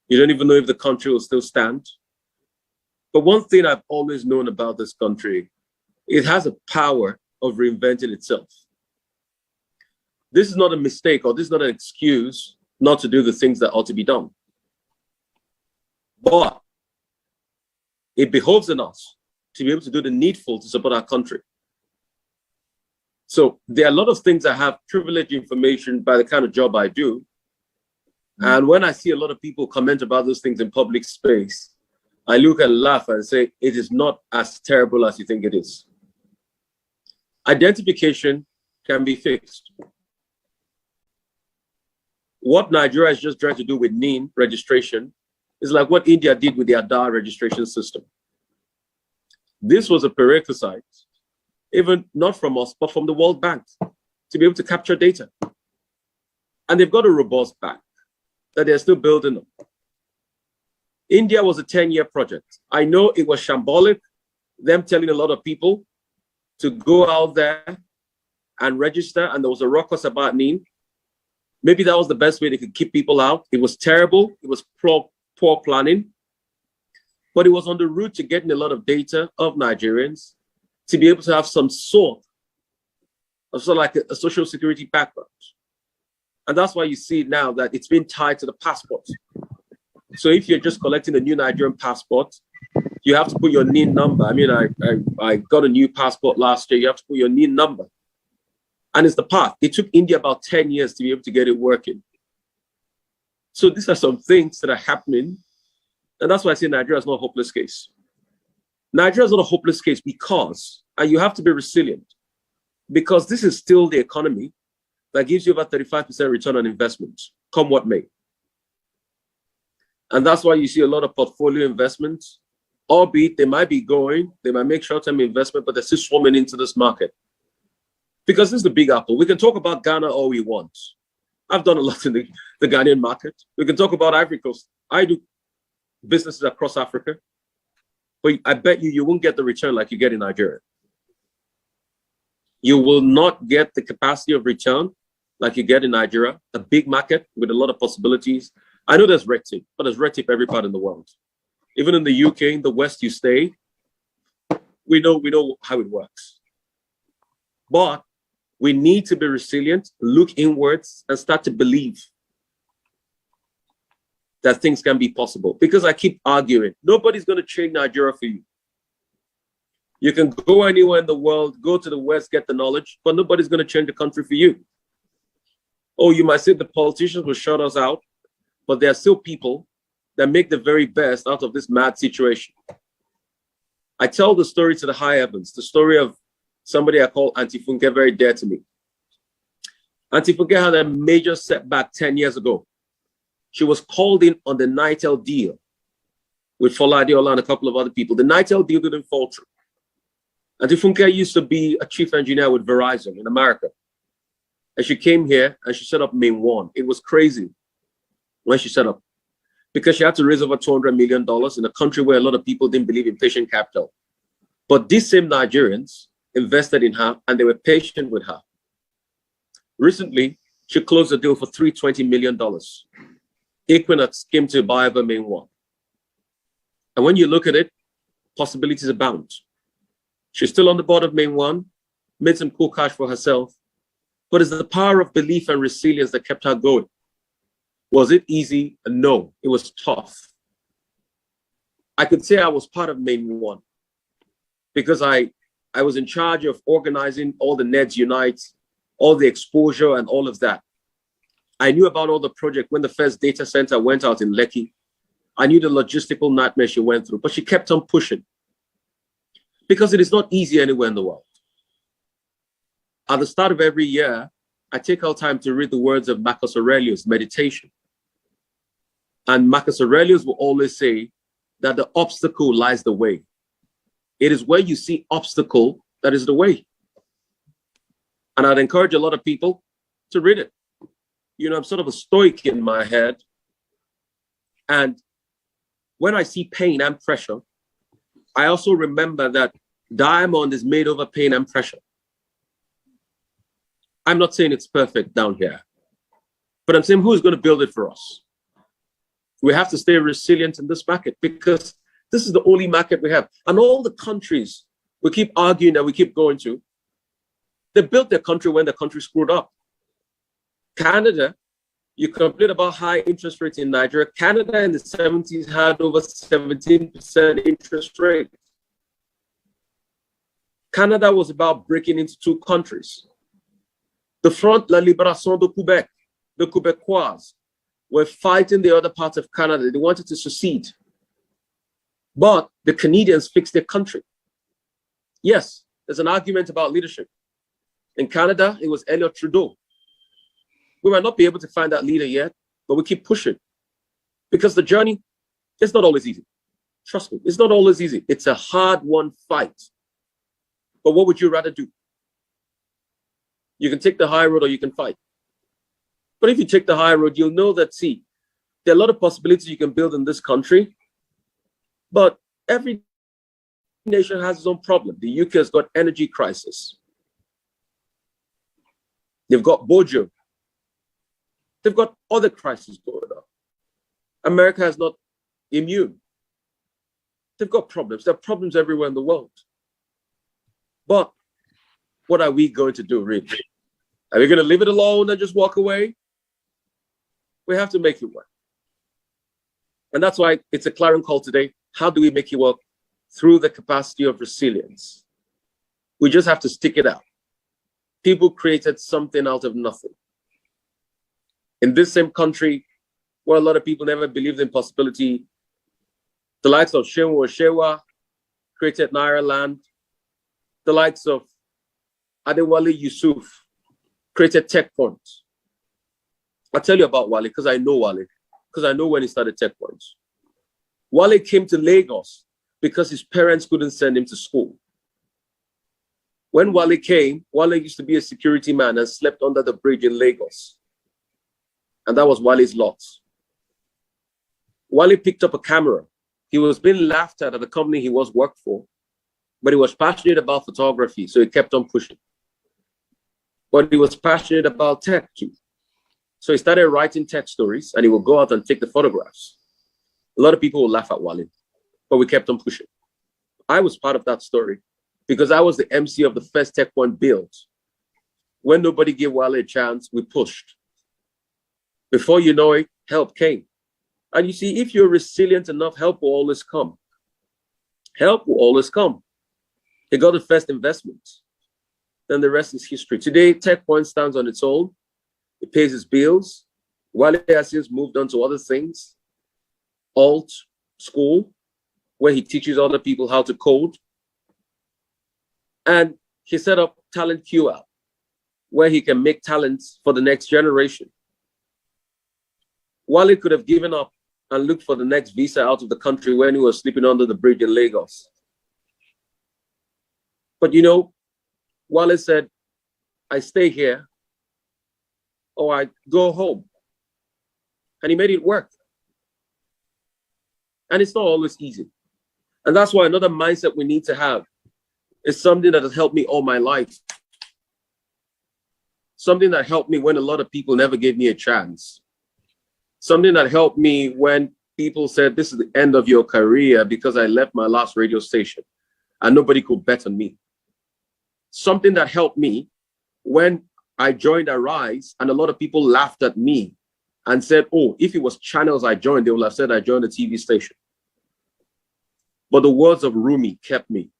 You don't even know if the country will still stand. But one thing I've always known about this country, it has a power of reinventing itself. This is not a mistake, or this is not an excuse not to do the things that ought to be done. But it behoves on us to be able to do the needful to support our country. So there are a lot of things I have privileged information by the kind of job I do. And when I see a lot of people comment about those things in public space, I look and laugh and say, it is not as terrible as you think it is. Identification can be fixed. What Nigeria is just trying to do with NIN registration is like what India did with the Aadhaar registration system. This was a prerequisite, even not from us, but from the World Bank, to be able to capture data. And they've got a robust bank that they're still building up. India was a 10-year project. I know it was shambolic, them telling a lot of people to go out there and register, and there was a ruckus about NIN. Maybe that was the best way they could keep people out. It was terrible. It was poor planning. but it was on the route to getting a lot of data of Nigerians to be able to have some sort of like a social security background. And that's why you see now that it's been tied to the passport. So if you're just collecting a new Nigerian passport, you have to put your NIN number. I mean, I got a new passport last year. You have to put your NIN number. And it's the path. It took India about 10 years to be able to get it working. So these are some things that are happening. And that's why I say Nigeria is not a hopeless case. Nigeria is not a hopeless case because, and you have to be resilient, because this is still the economy that gives you about 35% return on investment, come what may. And that's why you see a lot of portfolio investments, albeit they might be going, they might make short-term investment, but they're still swarming into this market. Because this is the big apple. We can talk about Ghana all we want. I've done a lot in the Ghanaian market. We can talk about Ivory Coast. I do businesses across Africa. But I bet you won't get the return like you get in Nigeria. You will not get the capacity of return like you get in Nigeria, a big market with a lot of possibilities. I know there's red tape, but there's red tape every part in the world. Even in the UK, in the West you stay, we know how it works. But we need to be resilient, look inwards, and start to believe that things can be possible. Because I keep arguing, nobody's going to change Nigeria for you. You can go anywhere in the world, go to the West, get the knowledge, but nobody's going to change the country for you. Oh, you might say the politicians will shut us out, but there are still people that make the very best out of this mad situation. I tell the story to the high heavens, the story of somebody I call Auntie Funke, very dear to me. Auntie Funke had a major setback 10 years ago. She was called in on the Nitel deal with Fola Adeola and a couple of other people. The Nitel deal didn't fall through. Auntie Funke used to be a chief engineer with Verizon in America. And she came here and she set up Main One. It was crazy when she set up, because she had to raise over $200 million in a country where a lot of people didn't believe in patient capital. But these same Nigerians invested in her and they were patient with her. Recently, she closed a deal for $320 million. Equinox came to buy over Main One. And when you look at it, possibilities abound. She's still on the board of Main One, made some cool cash for herself, but it's the power of belief and resilience that kept her going. Was it easy? No, it was tough. I could say I was part of Main One because I was in charge of organizing all the Neds Unite, all the exposure and all of that. I knew about all the project when the first data center went out in Lekki. I knew the logistical nightmare she went through, but she kept on pushing because it is not easy anywhere in the world. At the start of every year, I take out time to read the words of Marcus Aurelius, Meditation. And Marcus Aurelius will always say that the obstacle lies the way. It is where you see obstacle that is the way. And I'd encourage a lot of people to read it. You know, I'm sort of a stoic in my head. And when I see pain and pressure, I also remember that diamond is made over pain and pressure. I'm not saying it's perfect down here, but I'm saying who's going to build it for us? We have to stay resilient in this market because this is the only market we have. And all the countries we keep arguing that we keep going to, they built their country when the country screwed up. Canada, you complain about high interest rates in Nigeria. Canada in the 70s had over 17% interest rate. Canada was about breaking into two countries. The Front La Libération de Québec, the Québécois, were fighting the other parts of Canada. They wanted to secede. But the Canadians fixed their country. Yes, there's an argument about leadership. In Canada, it was Elliott Trudeau. We might not be able to find that leader yet, but we keep pushing. Because the journey, it's not always easy. Trust me, it's not always easy. It's a hard-won fight. But what would you rather do? You can take the high road or you can fight. But if you take the high road, you'll know that, see, there are a lot of possibilities you can build in this country, but every nation has its own problem. The UK has got energy crisis. They've got Bojo. They've got other crises going on. America is not immune. They've got problems. There are problems everywhere in the world. But what are we going to do, really? Are we going to leave it alone and just walk away? We have to make it work. And that's why it's a clarion call today. How do we make it work? Through the capacity of resilience. We just have to stick it out. People created something out of nothing. In this same country, where a lot of people never believed in possibility, the likes of Shewa created Naira Land. The likes of Adewale Yusuf created Tech Point. I'll tell you about Wale because I know Wale, because I know when he started Tech Point. Wale came to Lagos because his parents couldn't send him to school. When Wale came, Wale used to be a security man and slept under the bridge in Lagos. And that was Wale's lot. Wale picked up a camera. He was being laughed at the company he was worked for, but he was passionate about photography, so he kept on pushing. But he was passionate about tech too. So he started writing tech stories and he would go out and take the photographs. A lot of people would laugh at Wale, but we kept on pushing. I was part of that story because I was the MC of the first Tech Point build. When nobody gave Wale a chance, we pushed. Before you know it, help came. And you see, if you're resilient enough, help will always come. Help will always come. He got the first investment. Then the rest is history. Today, Tech Point stands on its own. It pays its bills. Wale has since moved on to other things. Alt School, where he teaches other people how to code. And he set up Talent QR, where he can make talents for the next generation. Wale could have given up and looked for the next visa out of the country when he was sleeping under the bridge in Lagos. But you know, Wale said, I stay here or I go home. And he made it work. And it's not always easy. And that's why another mindset we need to have is something that has helped me all my life. Something that helped me when a lot of people never gave me a chance. Something that helped me when people said, this is the end of your career because I left my last radio station and nobody could bet on me. Something that helped me when I joined Arise and a lot of people laughed at me and said, oh, if it was channels I joined, they would have said I joined a TV station. But the words of Rumi kept me.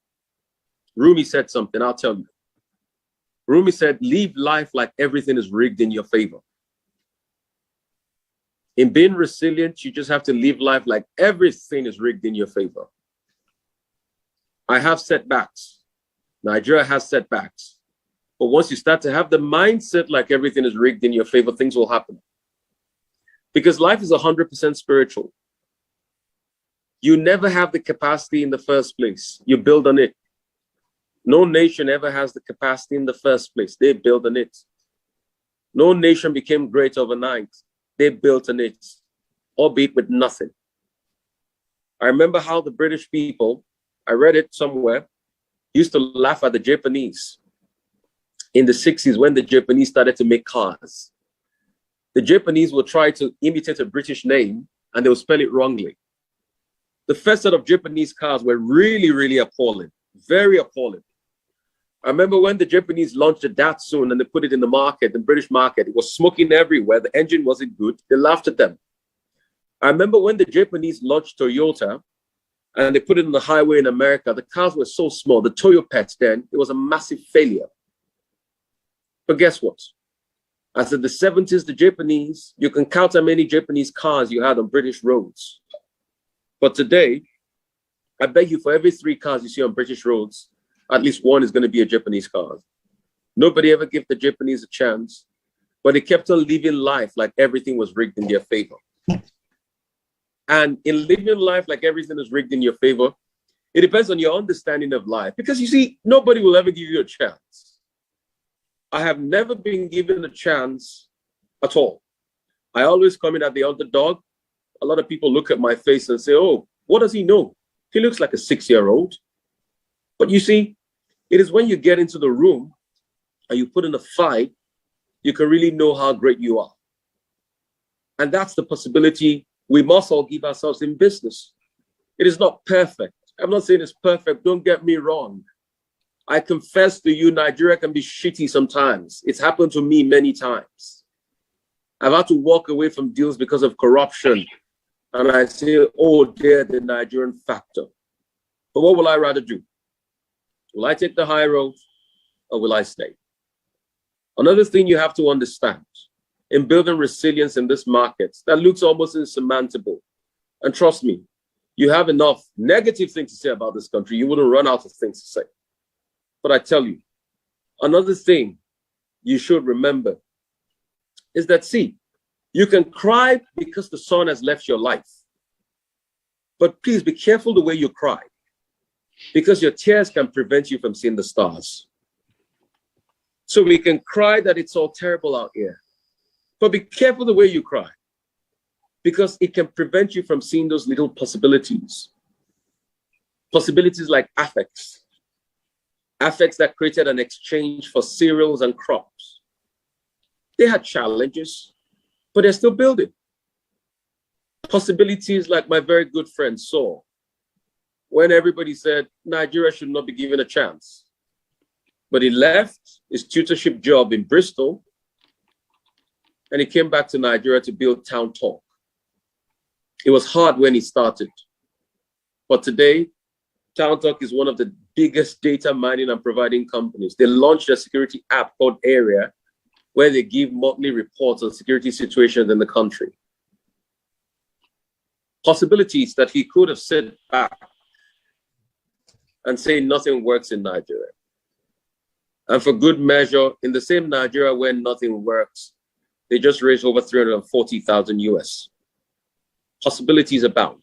Rumi said something, I'll tell you. Rumi said, live life like everything is rigged in your favor. In being resilient, you just have to live life like everything is rigged in your favor. I have setbacks. Nigeria has setbacks. But once you start to have the mindset like everything is rigged in your favor, things will happen. Because life is 100% spiritual. You never have the capacity in the first place. You build on it. No nation ever has the capacity in the first place. They build on it. No nation became great overnight. They built on it, albeit with nothing. I remember how the British people, I read it somewhere, used to laugh at the Japanese in the 60s when the Japanese started to make cars. The Japanese would try to imitate a British name and they would spell it wrongly. The first set of Japanese cars were really, really appalling, very appalling. I remember when the Japanese launched the Datsun and they put it in the market, the British market, it was smoking everywhere. The engine wasn't good. They laughed at them. I remember when the Japanese launched Toyota and they put it on the highway in America, the cars were so small. The Toyopets then, it was a massive failure. But guess what? As in the 70s, the Japanese, you can count how many Japanese cars you had on British roads. But today, I bet you for every 3 cars you see on British roads, at least one is going to be a Japanese car. Nobody ever gave the Japanese a chance, but they kept on living life like everything was rigged in their favor. And in living life like everything is rigged in your favor, it depends on your understanding of life. Because you see, nobody will ever give you a chance. I have never been given a chance at all. I always come in at the underdog. A lot of people look at my face and say, oh, what does he know? He looks like a 6-year-old. But you see, it is when you get into the room and you put in a fight, you can really know how great you are. And that's the possibility we must all give ourselves in business. It is not perfect. I'm not saying it's perfect. Don't get me wrong. I confess to you, Nigeria can be shitty sometimes. It's happened to me many times. I've had to walk away from deals because of corruption. And I say, oh, dear, the Nigerian factor. But what will I rather do? Will I take the high road or will I stay? Another thing you have to understand in building resilience in this market that looks almost insurmountable. And trust me, you have enough negative things to say about this country. You wouldn't run out of things to say. But I tell you, another thing you should remember is that, see, you can cry because the sun has left your life. But please be careful the way you cry, because your tears can prevent you from seeing the stars. So we can cry that it's all terrible out here, but be careful the way you cry, because it can prevent you from seeing those little possibilities. Possibilities like affects that created an exchange for cereals and crops. They had challenges, but they're still building. Possibilities like my very good friend saw when everybody said Nigeria should not be given a chance. But he left his tutorship job in Bristol and he came back to Nigeria to build Town Talk. It was hard when he started, but today, Town Talk is one of the biggest data mining and providing companies. They launched a security app called Area, where they give monthly reports on security situations in the country. Possibilities that he could have said back and say nothing works in Nigeria. And for good measure, in the same Nigeria where nothing works, they just raised over 340,000 US. Possibilities abound.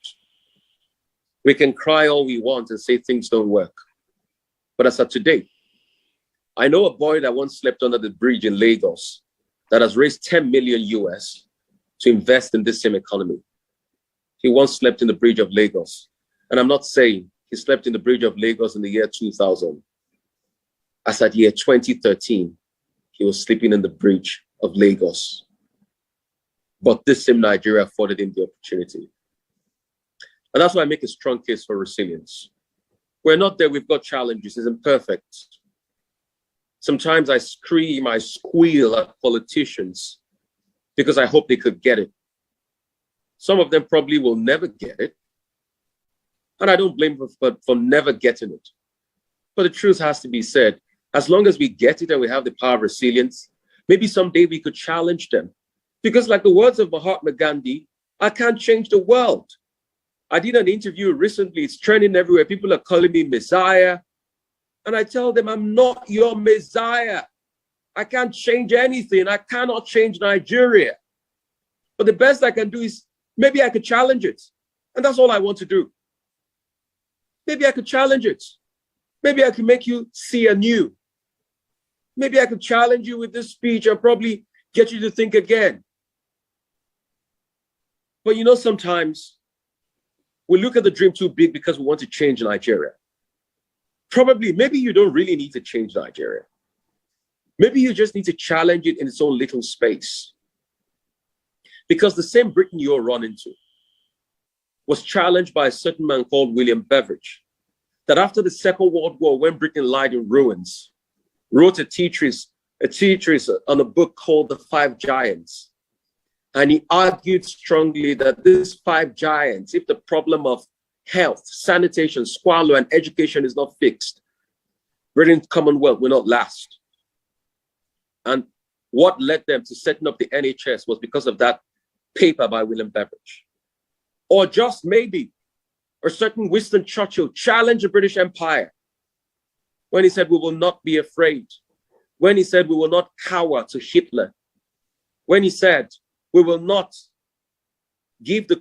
We can cry all we want and say things don't work. But as of today, I know a boy that once slept under the bridge in Lagos that has raised 10 million US to invest in this same economy. He once slept in the bridge of Lagos. And I'm not saying he slept in the bridge of Lagos in the year 2000. As at year 2013, he was sleeping in the bridge of Lagos. But this same Nigeria afforded him the opportunity. And that's why I make a strong case for resilience. We're not there, we've got challenges, it's imperfect. Sometimes I scream, I squeal at politicians because I hope they could get it. Some of them probably will never get it. And I don't blame them for never getting it. But the truth has to be said, as long as we get it and we have the power of resilience, maybe someday we could challenge them. Because like the words of Mahatma Gandhi, I can't change the world. I did an interview recently, it's trending everywhere. People are calling me Messiah. And I tell them, I'm not your Messiah. I can't change anything. I cannot change Nigeria. But the best I can do is, maybe I could challenge it. And that's all I want to do. Maybe I could challenge it. Maybe I could make you see anew. Maybe I could challenge you with this speech and probably get you to think again. But you know, sometimes we look at the dream too big because we want to change Nigeria. Probably, maybe you don't really need to change Nigeria. Maybe you just need to challenge it in its own little space. Because the same Britain you're running to was challenged by a certain man called William Beveridge, that after the Second World War, when Britain lied in ruins, wrote a treatise on a book called The Five Giants. And he argued strongly that these five giants, if the problem of health, sanitation, squalor, and education is not fixed, Britain's Commonwealth will not last. And what led them to setting up the NHS was because of that paper by William Beveridge. Or just maybe a certain Winston Churchill challenged the British Empire when he said, we will not be afraid. When he said, we will not cower to Hitler. When he said, we will not give the